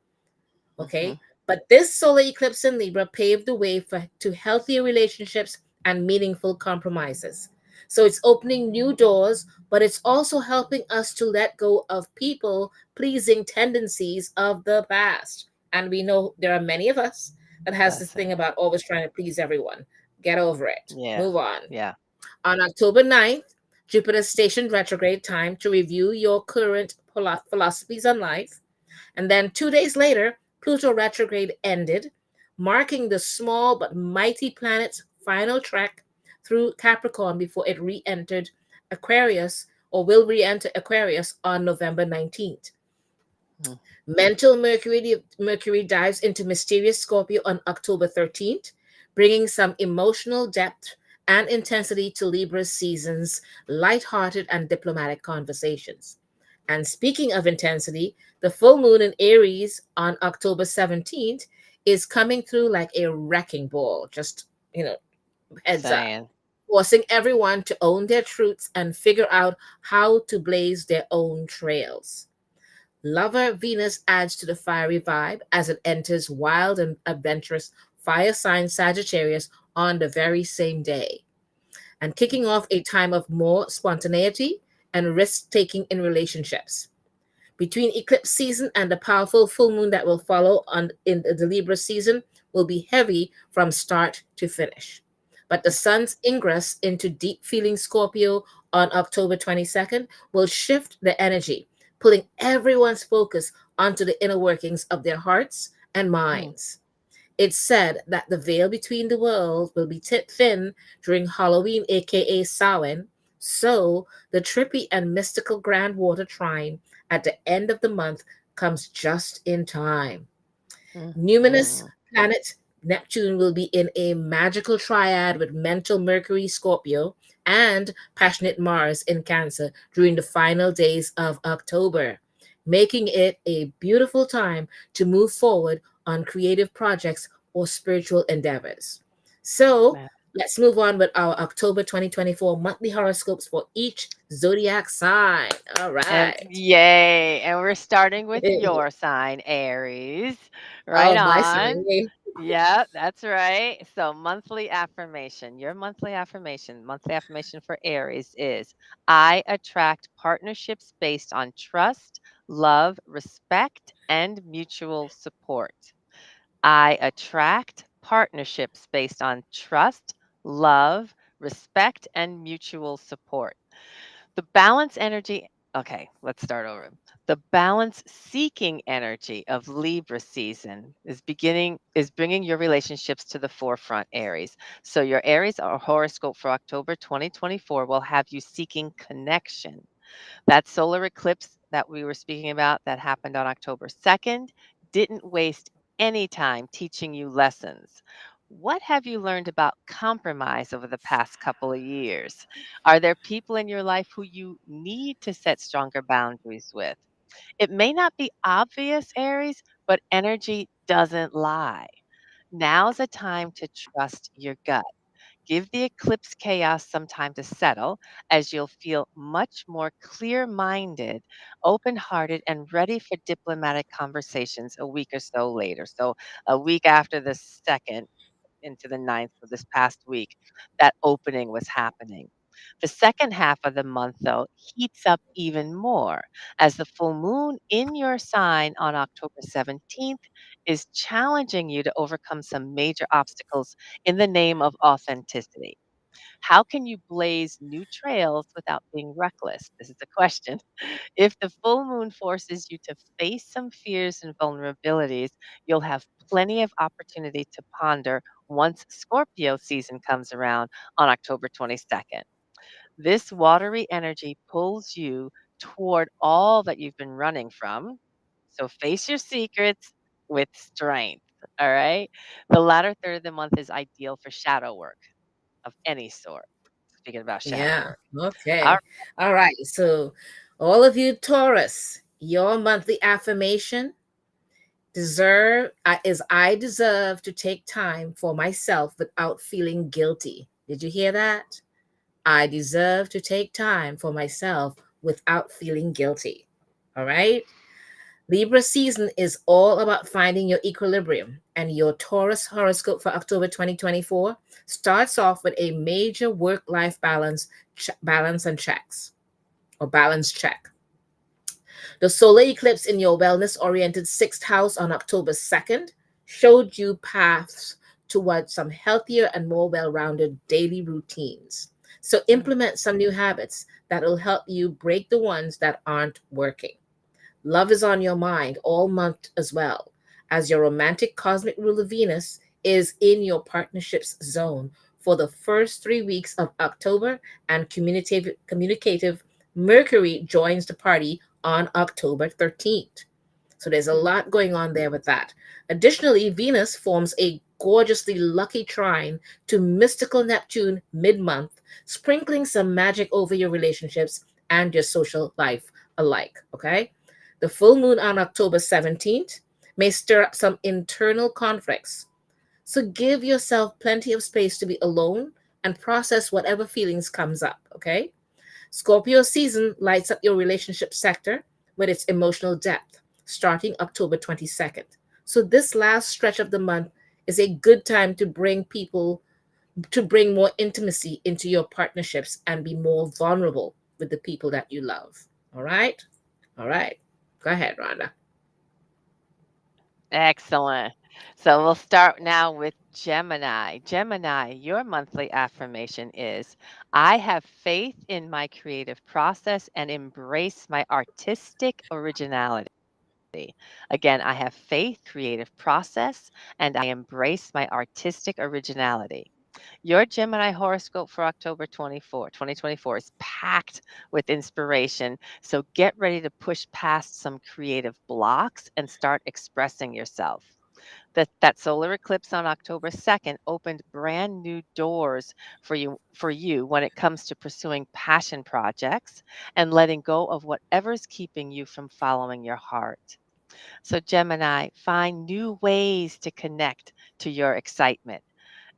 Mhm. Okay. But this solar eclipse in Libra paved the way to healthier relationships and meaningful compromises. So it's opening new doors, but it's also helping us to let go of people pleasing tendencies of the past. And we know there are many of us that has this That's thing it. about always trying to please everyone. Get over it. Yeah. Move on. Yeah. On October 9th, Jupiter stationed retrograde, time to review your current philosophies on life. And then 2 days later, Pluto retrograde ended, marking the small but mighty planet's final trek through Capricorn before it re entered Aquarius, or will re enter Aquarius on November 19th. Mm, Mental Mercury dives into mysterious Scorpio on October 13th, bringing some emotional depth and intensity to Libra's season's light-hearted and diplomatic conversations. And speaking of intensity, the full moon in Aries on October 17th is coming through like a wrecking ball. Just, heads up, saying. forcing everyone to own their truths and figure out how to blaze their own trails. Lover Venus adds to the fiery vibe as it enters wild and adventurous fire sign Sagittarius on the very same day, and kicking off a time of more spontaneity and risk taking in relationships. Between eclipse season and the powerful full moon that will follow on in the Libra season will be heavy from start to finish. But the sun's ingress into deep feeling Scorpio on October 22nd will shift the energy, pulling everyone's focus onto the inner workings of their hearts and Mm, minds. It's said that the veil between the worlds will be thin during Halloween, aka Samhain, so the trippy and mystical grand water trine at the end of the month comes just in time. mm, Numinous mm, planet Neptune will be in a magical triad with mental Mercury Scorpio and passionate Mars in Cancer during the final days of October, making it a beautiful time to move forward on creative projects or spiritual endeavors. So, man. let's move on with our October 2024 monthly horoscopes for each zodiac sign. All And right. yay. And we're starting with your sign, Aries. Right Oh, my sign. on. Yeah, that's right. So, monthly affirmation. Your monthly affirmation for Aries is I attract partnerships based on trust, love, respect, and mutual support. I attract partnerships based on trust, love, respect, and mutual support. The balance energy, okay, let's start over. The balance seeking energy of Libra season is bringing your relationships to the forefront, Aries. So your Aries or horoscope for October 2024 will have you seeking connection. That solar eclipse that we were speaking about that happened on October 2nd didn't waste any time teaching you lessons. What have you learned about compromise over the past couple of years? Are there people in your life who you need to set stronger boundaries with? It may not be obvious, Aries, but energy doesn't lie. Now's a time to trust your gut. Give the eclipse chaos some time to settle, as you'll feel much more clear minded, open hearted, and ready for diplomatic conversations a week or so later. So, a week after the 2nd into the 9th of this past week, that opening was happening. The second half of the month, though, heats up even more as the full moon in your sign on October 17th is challenging you to overcome some major obstacles in the name of authenticity. How can you blaze new trails without being reckless? This is the question. If the full moon forces you to face some fears and vulnerabilities, you'll have plenty of opportunity to ponder once Scorpio season comes around on October 22nd. This watery energy pulls you toward all that you've been running from. So face your secrets with strength. All right. The latter third of the month is ideal for shadow work of any sort. Speaking about shadow Yeah. work. All Okay. All right. So, all of you Taurus, your monthly affirmation is I deserve to take time for myself without feeling guilty. Did you hear that? I deserve to take time for myself without feeling guilty. All right. Libra season is all about finding your equilibrium, and your Taurus horoscope for October 2024 starts off with a major work-life balance and checks or balance check. The solar eclipse in your wellness oriented sixth house on October 2nd showed you paths towards some healthier and more well rounded daily routines. So, Mm. implement some new habits that will help you break the ones that aren't working. Love is on your mind all month as well, as your romantic cosmic ruler Venus is in your partnership's zone for the first 3 weeks of October, and communicative Mercury joins the party on October 13th. So there's a Mm. lot going on there with that. Additionally, Venus forms a gorgeously lucky trine to mystical Neptune mid month, sprinkling some magic over your relationships and your social life alike. Okay? The full moon on October 17th may stir up some internal conflicts. So give yourself plenty of space to be alone and process whatever feelings comes up, okay? Scorpio season lights up your relationship sector with its emotional depth, starting October 22nd. So this last stretch of the month is a good time to bring more intimacy into your partnerships and be more vulnerable with the people that you love. All right? All right. Go ahead, Rhonda. Excellent. So we'll start now with Gemini. Gemini, your monthly affirmation is I have faith in my creative process and embrace my artistic originality. Again, I have faith, creative process, and I embrace my artistic originality. Your Gemini horoscope for October 2024 is packed with inspiration. So get ready to push past some creative blocks and start expressing yourself. That solar eclipse on October 2nd opened brand new doors for you when it comes to pursuing passion projects and letting go of whatever's keeping you from following your heart. So Gemini, find new ways to connect to your excitement.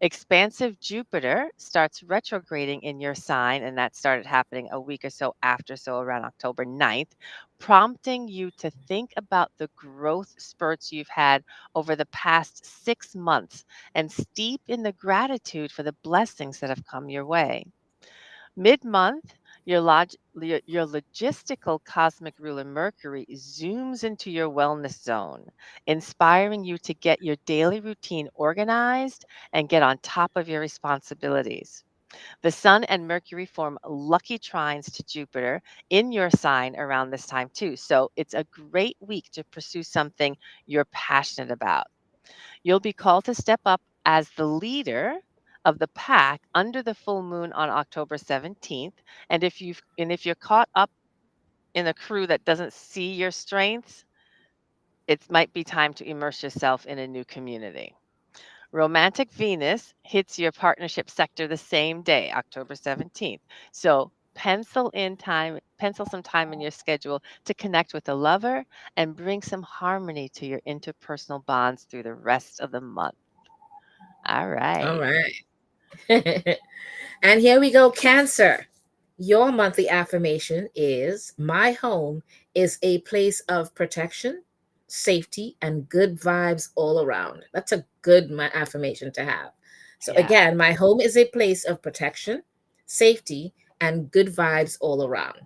Expansive Jupiter starts retrograding in your sign, and that started happening a week or so after, so around October 9th, prompting you to think about the growth spurts you've had over the past 6 months and steep in the gratitude for the blessings that have come your way. Mid month, your logistical cosmic ruler Mercury zooms into your wellness zone, inspiring you to get your daily routine organized and get on top of your responsibilities. The Sun and Mercury form lucky trines to Jupiter in your sign around this time, too. So it's a great week to pursue something you're passionate about. You'll be called to step up as the leader of the pack under the full moon on October 17th. And if you're caught up in a crew that doesn't see your strengths, it might be time to immerse yourself in a new community. Romantic Venus hits your partnership sector the same day, October 17th. So pencil some time in your schedule to connect with a lover and bring some harmony to your interpersonal bonds through the rest of the month. All All right. right. And here we go, Cancer. Your monthly affirmation is my home is a place of protection, safety, and good vibes all around. That's a good affirmation to have. So, Yeah. again, my home is a place of protection, safety, and good vibes all around.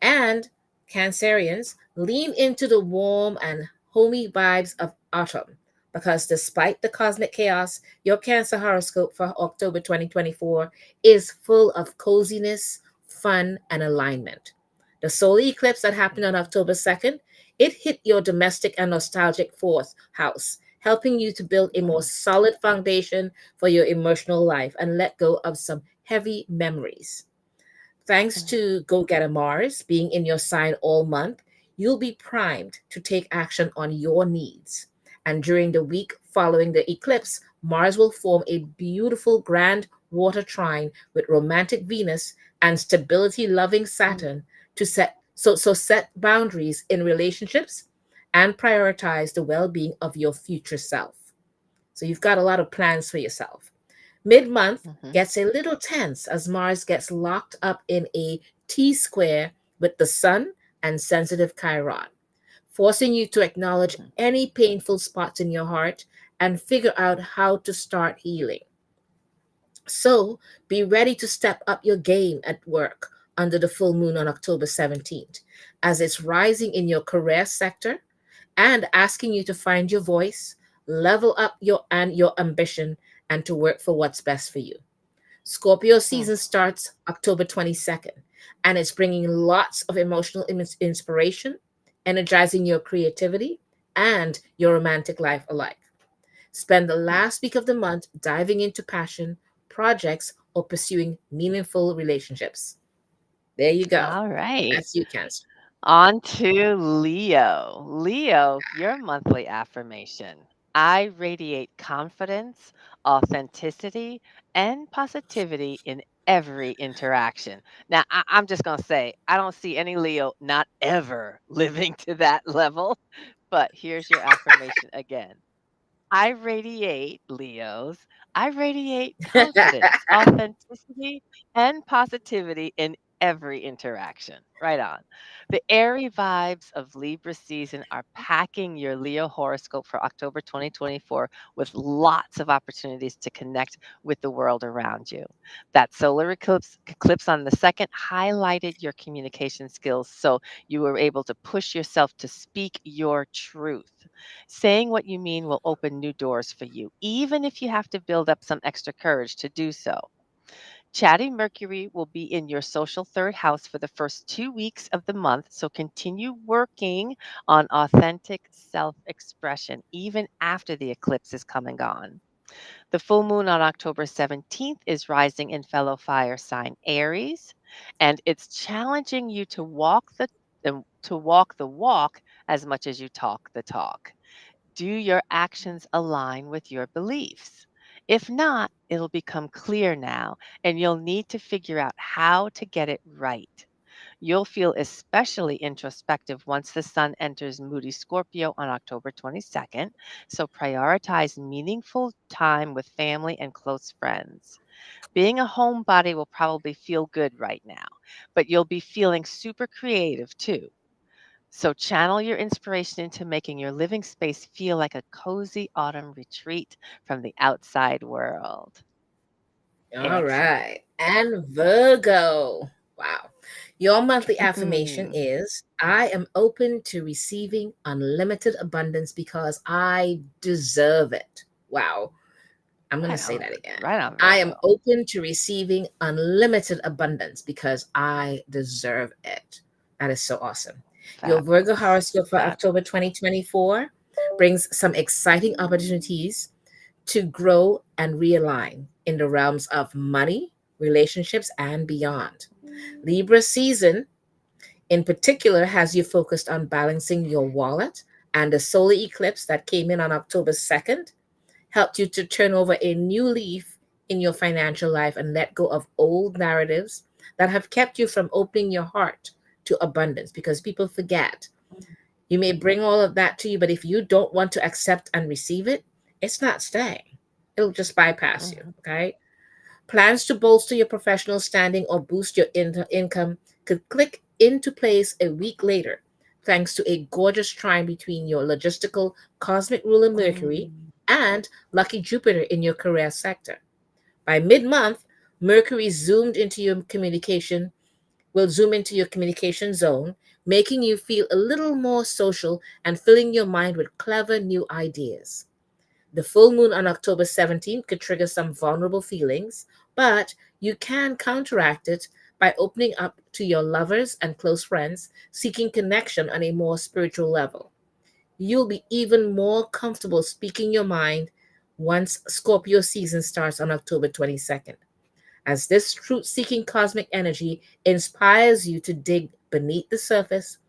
And Cancerians, lean into the warm and homey vibes of autumn because despite the cosmic chaos, your Cancer horoscope for October 2024 is full of coziness, fun, and alignment. The solar eclipse that happened on October 2nd, it hit your domestic and nostalgic fourth house, helping you to build a more Mm, solid foundation for your emotional life and let go of some heavy memories. Thanks mm, to Go Getter Mars being in your sign all month, you'll be primed to take action on your needs. And during the week following the eclipse, Mars will form a beautiful grand water trine with romantic Venus and stability loving mm. Saturn to set boundaries in relationships and prioritize the well-being of your future self. So you've got a lot of plans for yourself. Mid month Mhm. gets a little tense as Mars gets locked up in a T square with the Sun and sensitive Chiron. forcing you to acknowledge Mhm. any painful spots in your heart and figure out how to start healing. So be ready to step up your game at work under the full moon on October 17th, as it's rising in your career sector and asking you to find your voice, level up your ambition, and to work for what's best for you. Scorpio Mm. season starts October 22nd, and it's bringing lots of emotional inspiration, energizing your creativity and your romantic life alike. Spend the Mm. last week of the month diving into passion, projects, or pursuing meaningful relationships. There you go. All right. That's you, Cancer. On to Leo. Leo, your monthly affirmation. I radiate confidence, authenticity, and positivity in every interaction. Now, I'm just going to say, I don't see any Leo not ever living to that level, but here's your affirmation again. I radiate, Leos, I radiate confidence, authenticity, and positivity in every interaction. Right on. The airy vibes of Libra season are packing your Leo horoscope for October 2024 with lots of opportunities to connect with the world around you. That solar eclipse on the second highlighted your communication skills, so you were able to push yourself to speak your truth. Saying what you mean will open new doors for you, even if you have to build up some extra courage to do so. Chatty Mercury will be in your social third house for the first 2 weeks of the month, so continue working on authentic self expression even after the eclipse is come and gone. The full moon on October 17th is rising in fellow fire sign Aries, and it's challenging you to walk the walk as much as you talk the talk. Do your actions align with your beliefs? If not, it'll become clear now, and you'll need to figure out how to get it right. You'll feel especially introspective once the sun enters Moody Scorpio on October 22nd, so prioritize meaningful time with family and close friends. Being a homebody will probably feel good right now, but you'll be feeling super creative too. So channel your inspiration into making your living space feel like a cozy autumn retreat from the outside world. All Excellent. right. And Virgo. Wow. Your monthly affirmation is I am open to receiving unlimited abundance because I deserve it. Wow. I'm going to Right say on. that again. Right on, I am Virgo. open to receiving unlimited abundance because I deserve it. That is so awesome. Your Virgo Fabulous. horoscope for October Fabulous. 2024 brings some exciting opportunities to grow and realign in the realms of money, relationships, and beyond. Libra season, in particular, has you focused on balancing your wallet, and the solar eclipse that came in on October 2nd helped you to turn over a new leaf in your financial life and let go of old narratives that have kept you from opening your heart to abundance because people forget. You may bring all of that to you, but if you don't want to accept and receive it, it's not staying. It'll just bypass you. Mhm. Okay. Plans to bolster your professional standing or boost your income could click into place a week later, thanks to a gorgeous trine between your logistical cosmic ruler Mercury and lucky Jupiter in your career sector. By mid month, Mercury will zoom into your communication zone, making you feel a little more social and filling your mind with clever new ideas. The full moon on October 17th could trigger some vulnerable feelings, but you can counteract it by opening up to your lovers and close friends, seeking connection on a more spiritual level. You'll be even more comfortable speaking your mind once Scorpio season starts on October 22nd, as this truth seeking cosmic energy inspires you to dig beneath the surface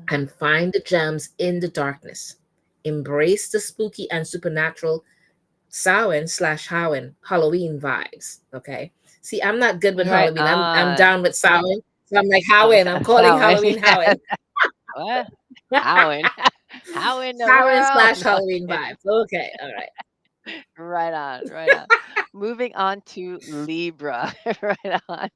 and find the gems in the darkness. Embrace the spooky and supernatural Samhain/Halloween Halloween vibes. Okay. See, I'm not good with Right Halloween. I'm on. down with Samhain. So I'm like Halloween. I'm calling Samhain. Halloween Yeah. Halloween. What? How in how in the Samhain world? slash No Halloween kidding. vibes. Okay. All right. Right on, right on. Moving on to Libra. Right on.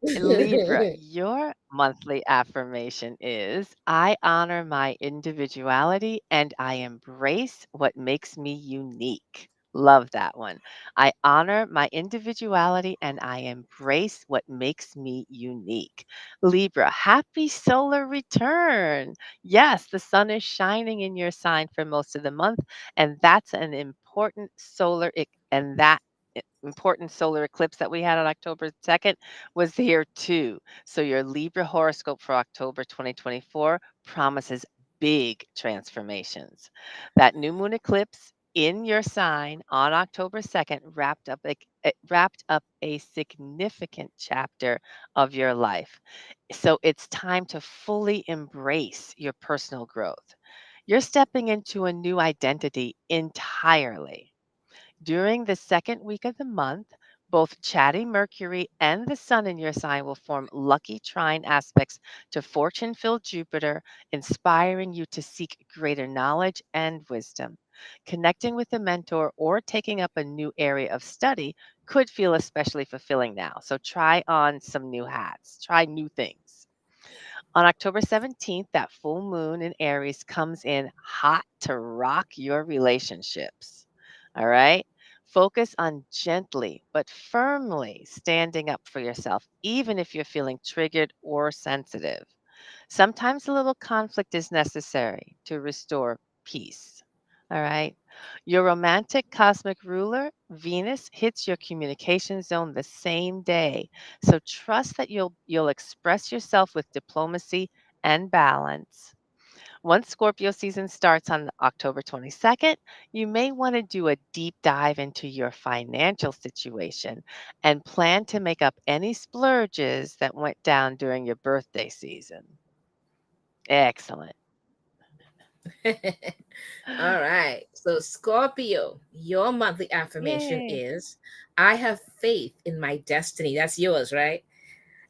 Libra, your monthly affirmation is I honor my individuality and I embrace what makes me unique. Love that one. I honor my individuality and I embrace what makes me unique. Libra, happy solar return. Yes, the sun is shining in your sign for most of the month, and that's an important and that important solar eclipse that we had on October 2nd was here too. So your Libra horoscope for October 2024 promises big transformations. That new moon eclipse in your sign on October 2nd wrapped up a significant chapter of your life. So it's time to fully embrace your personal growth. You're stepping into a new identity entirely. During the second week of the month, both chatty Mercury and the Sun in your sign will form lucky trine aspects to fortune filled Jupiter, inspiring you to seek greater knowledge and wisdom. Connecting with a mentor or taking up a new area of study could feel especially fulfilling now. So try on some new hats, try new things. On October 17th, that full moon in Aries comes in hot to rock your relationships. All right. Focus on gently but firmly standing up for yourself, even if you're feeling triggered or sensitive. Sometimes a little conflict is necessary to restore peace. All right. Your romantic cosmic ruler, Venus, hits your communication zone the same day. So trust that you'll express yourself with diplomacy and balance. Once Scorpio season starts on October 22nd, you may want to do a deep dive into your financial situation and plan to make up any splurges that went down during your birthday season. Excellent. All right. So, Scorpio, your monthly affirmation Yay. is I have faith in my destiny. That's yours, right?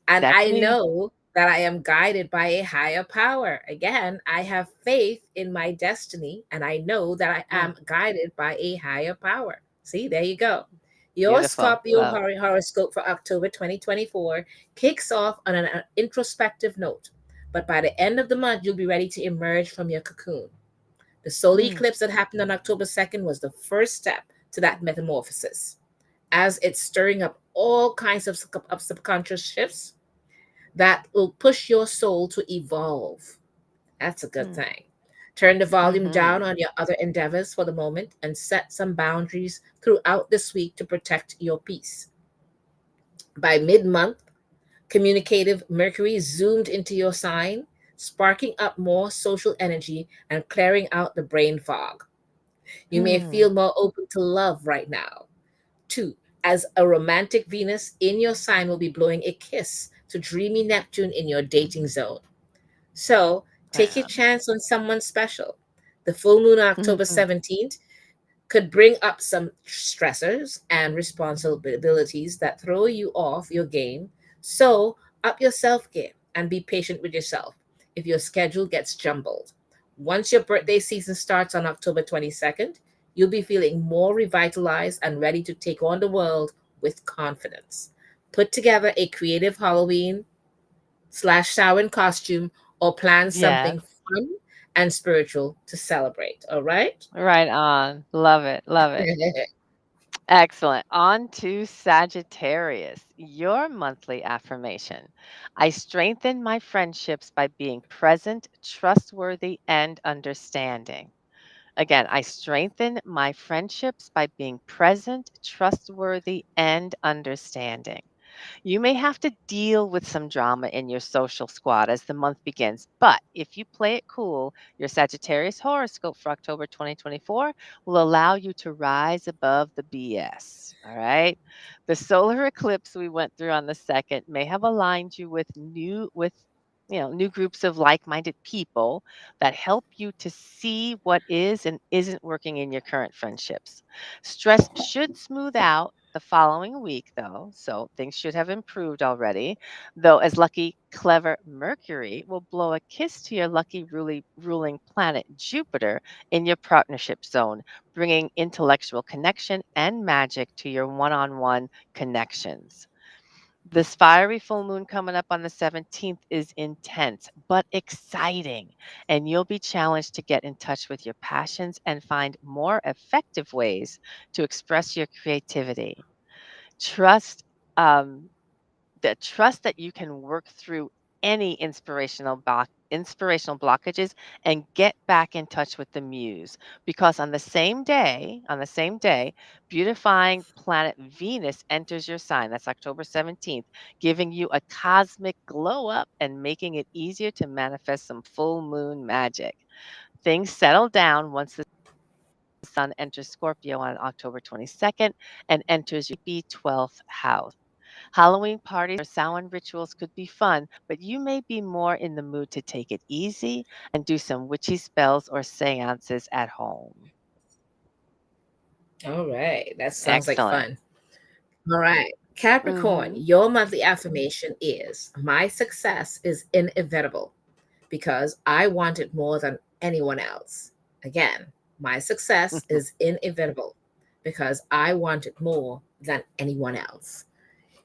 And That's I me. know that I am guided by a higher power. Again, I have faith in my destiny, and I know that I Mm, am guided by a higher power. See, there you go. Your beautiful. Scorpio Love it. horoscope for October 2024 kicks off on an introspective note. But by the end of the month, you'll be ready to emerge from your cocoon. The solar Mm, eclipse that happened on October 2nd was the first step to that metamorphosis, as it's stirring up all kinds of subconscious shifts that will push your soul to evolve. That's a good mm, thing. Turn the volume down mhm, on your other endeavors for the moment and set some boundaries throughout this week to protect your peace. By mid month, communicative Mercury zoomed into your sign, sparking up more social energy and clearing out the brain fog. You may mm. feel more open to love right now. Two, as a romantic Venus in your sign will be blowing a kiss to dreamy Neptune in your dating zone. So take a Wow. chance on someone special. The full moon on October Mhm. 17th could bring up some stressors and responsibilities that throw you off your game. So up your self game and be patient with yourself if your schedule gets jumbled. Once your birthday season starts on October 22nd, you'll be feeling more revitalized and ready to take on the world with confidence. Put together a creative Halloween / Samhain costume or plan something Yes. fun and spiritual to celebrate. All right? Right on. Love it. Love it. Excellent. On to Sagittarius, your monthly affirmation. I strengthen my friendships by being present, trustworthy, and understanding. Again, I strengthen my friendships by being present, trustworthy, and understanding. You may have to deal with some drama in your social squad as the month begins, but if you play it cool, your Sagittarius horoscope for October 2024 will allow you to rise above the BS. All right. The solar eclipse we went through on the second may have aligned you with new groups of like-minded people that help you to see what is and isn't working in your current friendships. Stress should smooth out the following week, though, so things should have improved already. Though, as lucky, clever Mercury will blow a kiss to your lucky ruling planet Jupiter in your partnership zone, bringing intellectual connection and magic to your one on one connections. This fiery full moon coming up on the 17th is intense but exciting, and you'll be challenged to get in touch with your passions and find more effective ways to express your creativity. Trust um, trust that you can work through any inspirational blockages and get back in touch with the muse, because on the same day beautifying planet Venus enters your sign. That's October 17th, giving you a cosmic glow up and making it easier to manifest some full moon magic. Things settle down once the sun enters Scorpio on October 22nd and enters your sleepy 12th house. Halloween parties or Samhain rituals could be fun, but you may be more in the mood to take it easy and do some witchy spells or seances at home. All right. That sounds like Excellent. fun. All right. Capricorn, Mhm. your monthly affirmation is my success is inevitable because I want it more than anyone else. Again, my success is inevitable because I want it more than anyone else.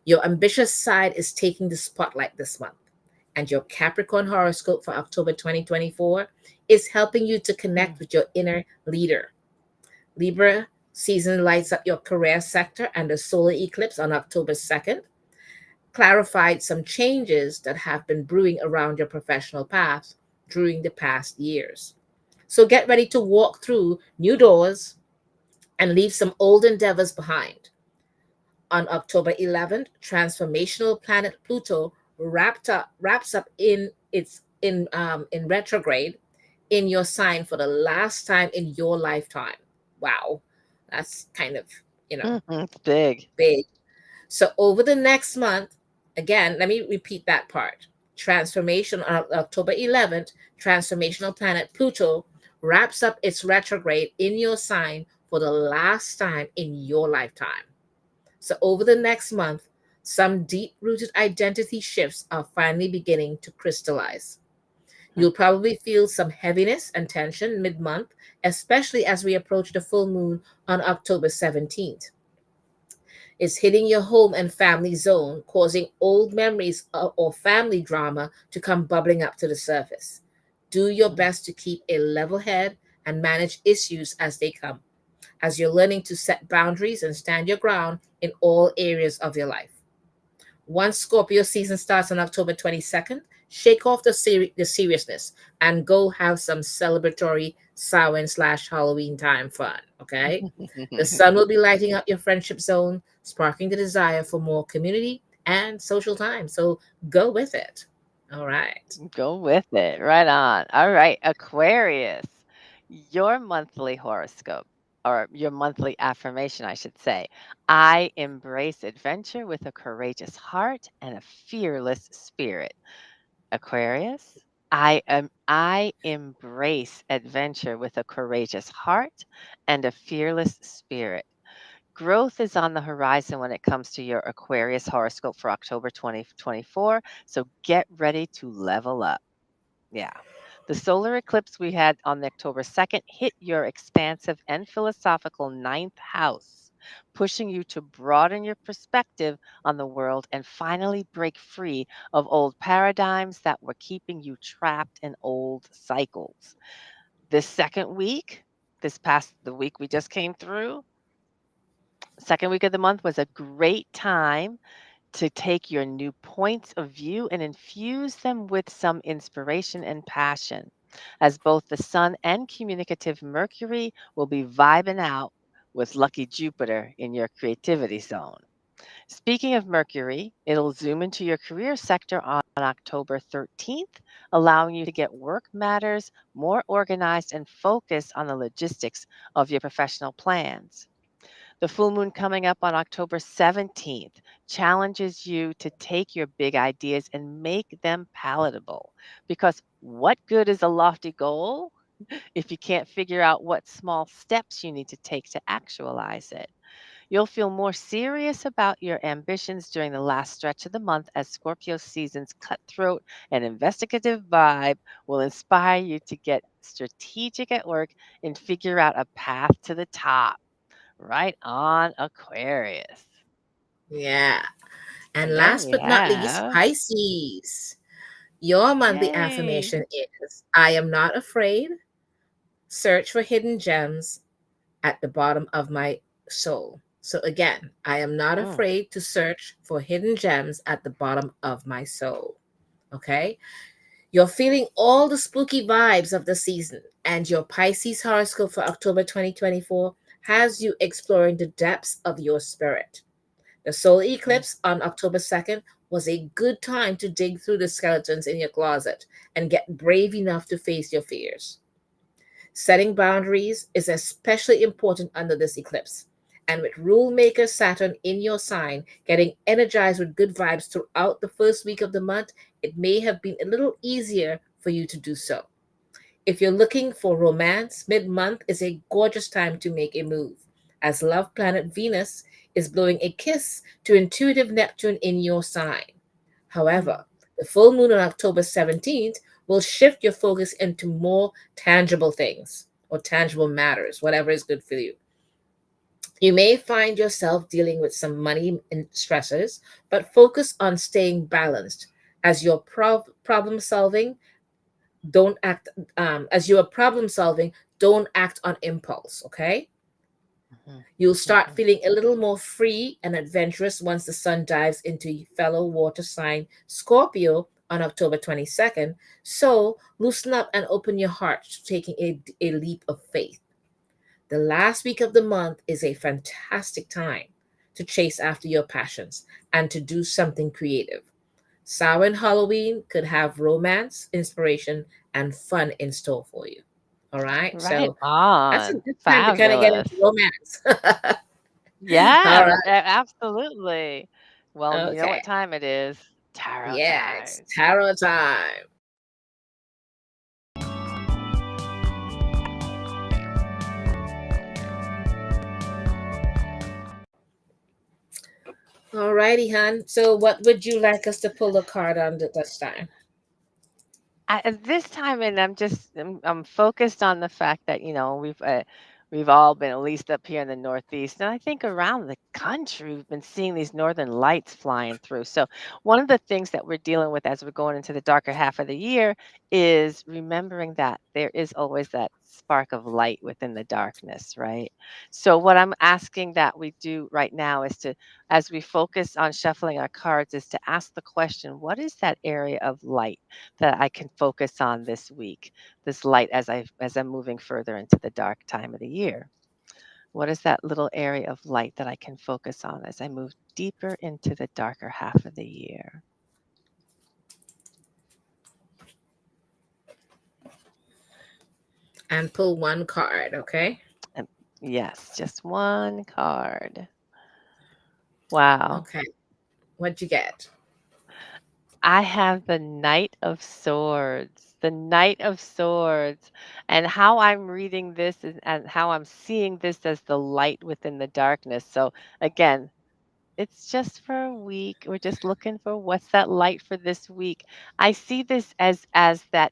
Your ambitious side is taking the spotlight this month, and your Capricorn horoscope for October 2024 is helping you to connect with your inner leader. Libra season lights up your career sector, and the solar eclipse on October 2nd clarified some changes that have been brewing around your professional path during the past years. So get ready to walk through new doors and leave some old endeavors behind. On October 11th, transformational planet Pluto wraps up in retrograde in your sign for the last time in your lifetime. Wow, that's kind of you know Mhm. It's big. big. So over the next month, again, let me repeat that part. Transformation on October 11th, transformational planet Pluto wraps up its retrograde in your sign for the last time in your lifetime. So over the next month, some deep rooted identity shifts are finally beginning to crystallize. Mm. You'll probably feel some heaviness and tension mid month, especially as we approach the full moon on October 17th. It's hitting your home and family zone, causing old memories or family drama to come bubbling up to the surface. Do your Mm. best to keep a level head and manage issues as they come, as you're learning to set boundaries and stand your ground in all areas of your life. Once Scorpio season starts on October 22nd, shake off the seriousness and go have some celebratory Samhain slash Halloween time fun, okay? The sun will be lighting up your friendship zone, sparking the desire for more community and social time. So go with it. All right. Go with it. Right on. All right, Aquarius. Your monthly horoscope, or your monthly affirmation, I should say. I embrace adventure with a courageous heart and a fearless spirit. Aquarius, I embrace adventure with a courageous heart and a fearless spirit. Growth is on the horizon when it comes to your Aquarius horoscope for October 2024, so get ready to level up. Yeah. The solar eclipse we had on the October 2nd hit your expansive and philosophical ninth house, pushing you to broaden your perspective on the world and finally break free of old paradigms that were keeping you trapped in old cycles. This second week, the week we just came through, second week of the month was a great time to take your new points of view and infuse them with some inspiration and passion, as both the sun and communicative Mercury will be vibing out with lucky Jupiter in your creativity zone. Speaking of Mercury, it'll zoom into your career sector on October 13th, allowing you to get work matters more organized and focus on the logistics of your professional plans. The full moon coming up on October 17th challenges you to take your big ideas and make them palatable. Because what good is a lofty goal if you can't figure out what small steps you need to take to actualize it? You'll feel more serious about your ambitions during the last stretch of the month, as Scorpio season's cutthroat and investigative vibe will inspire you to get strategic at work and figure out a path to the top. Right on, Aquarius. Yeah. And Yeah, last we but not least, have. Pisces. Your monthly Yay. affirmation is I am not afraid. Search for hidden gems at the bottom of my soul. So again, I am not Mm, afraid to search for hidden gems at the bottom of my soul. Okay? You're feeling all the spooky vibes of the season, and your Pisces horoscope for October 2024 has you exploring the depths of your spirit. The solar mm, eclipse on October 2nd was a good time to dig through the skeletons in your closet and get brave enough to face your fears. Setting boundaries is especially important under this eclipse. And with rule maker Saturn in your sign, getting energized with good vibes throughout the first week of the month, it may have been a little easier for you to do so. If you're looking for romance, mid month is a gorgeous time to make a move, as love planet Venus is blowing a kiss to intuitive Neptune in your sign. mm. However, the full moon on October 17th will shift your focus into more tangible things or tangible matters, whatever is good for you. You may find yourself dealing with some money stressors, but focus on staying balanced as your problem solving don't act as you are problem solving, don't act on impulse, okay? Mhm, You'll start mhm. feeling a little more free and adventurous once the sun dives into fellow water sign Scorpio on October 22nd. So loosen up and open your heart to taking a leap of faith. The last week of the month is a fantastic time to chase after your passions and to do something creative. Samhain Halloween could have romance, inspiration, and fun in store for you. All right. Right So that's a on. good time to kind of get Fabulous. into romance. All Yeah, right. absolutely. Well, you know Okay. what time it is? Tarot Yeah, it's time. tarot time. All righty, hon. So what would you like us to pull a card on this time? At this time, and I'm focused on the fact that we've all been, at least up here in the Northeast, and I think around the country, we've been seeing these northern lights flying through. So one of the things that we're dealing with as we're going into the darker half of the year is remembering that there is always that spark of light within the darkness, right? So what I'm asking that we do right now is to, as we focus on shuffling our cards, is to ask the question, what is that area of light that I can focus on this week, this light as I'm moving further into the dark time of the year? What is that little area of light that I can focus on as I move deeper into the darker half of the year? And pull one card, okay? And yes, just one card. Wow. Okay. What'd you get? I have the Knight of Swords. The Knight of Swords. And how I'm reading this is, and how I'm seeing this as the light within the darkness. So again, it's just for a week. We're just looking for what's that light for this week. I see this as that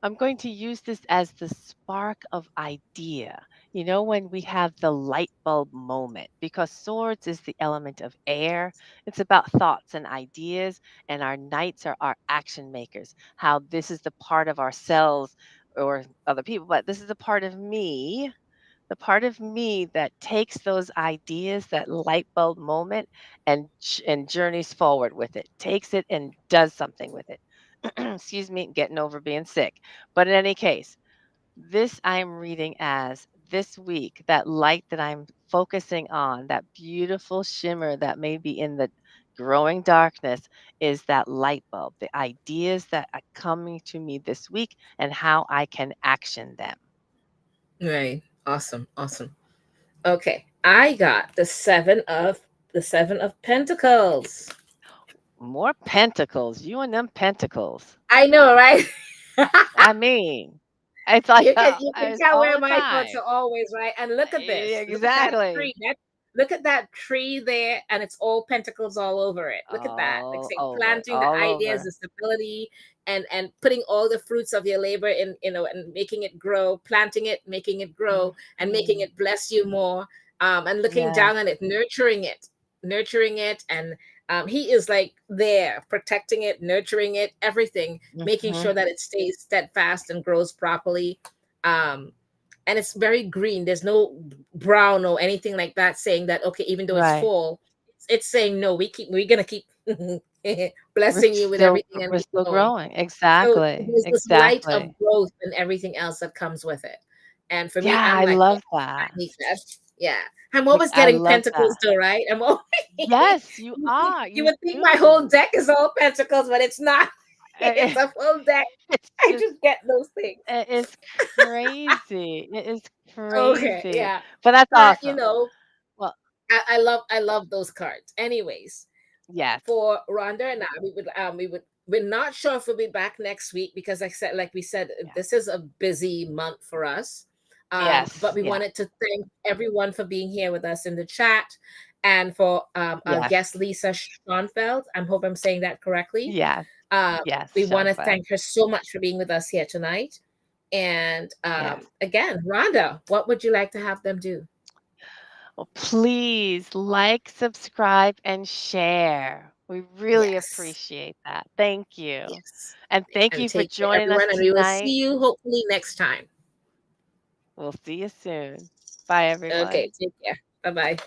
I'm going to use this as the spark of idea. You know, when we have the light bulb moment, because swords is the element of air. It's about thoughts and ideas, and our knights are our action makers. How this is the part of ourselves or other people, but this is a part of me, the part of me that takes those ideas, that light bulb moment, and journeys forward with it, takes it and does something with it. Excuse me, getting over being sick. But in any case, this I'm reading as this week, that light that I'm focusing on, that beautiful shimmer that may be in the growing darkness, is that light bulb, the ideas that are coming to me this week and how I can action them. Right. Awesome. Awesome. Okay. I got the seven of Pentacles. More pentacles, you and them pentacles. I know, right? I mean, it's like You can it's tell all where the my thoughts time. are always, right. And look at this. Look at that tree. Exactly. Look at that tree there, and it's all pentacles all over it. Look at that. Like All say, over, planting the all ideas, over. the stability, and putting all the fruits of your labor in, and making it grow, planting it, making it grow, and making Mhm. it bless you more. And looking Yes. down on it, nurturing it, and He is like there protecting it, nurturing it, everything, making Mhm. sure that it stays steadfast and grows properly. um and it's very green. There's no brown or anything like that saying that, okay, even though it's Right. fall, it's saying no, we're gonna keep We're blessing you with still everything and we're keep still going. growing. So Exactly. there's this light of Exactly. growth and everything else that comes with it. And for me, Yeah, I'm I like, oh, love that. I need that. Yeah. I'm always I getting love pentacles that. though, right? I'm always Yes, you you think are. you You would think my whole do. deck is all pentacles, but it's not. It's Eh, a full deck. It's I just just get those things. it is crazy. It is Okay, crazy. yeah. But that's But awesome. Well, I love those cards. Anyways, yes. for Rhonda and I, we're not sure if we'll be back next week because like we said, Yeah. this is a busy month for us. But Yes. we Yeah. wanted to thank everyone for being here with us in the chat, and for our Yes. guest Lisa Schoenfeld. I hope I'm saying that correctly. Yes. Uh, Yes, we want to Schoenfeld. thank her so much for being with us here tonight. And Yes. again, Rhonda, what would you like to have them do? Well, please like, subscribe, and share. We really Yes. appreciate that. Thank you. Yes. And thank And you for take care, joining us everyone. And we will see tonight. you hopefully next time. We'll see you soon. Bye, Okay, everyone. take care. Bye bye.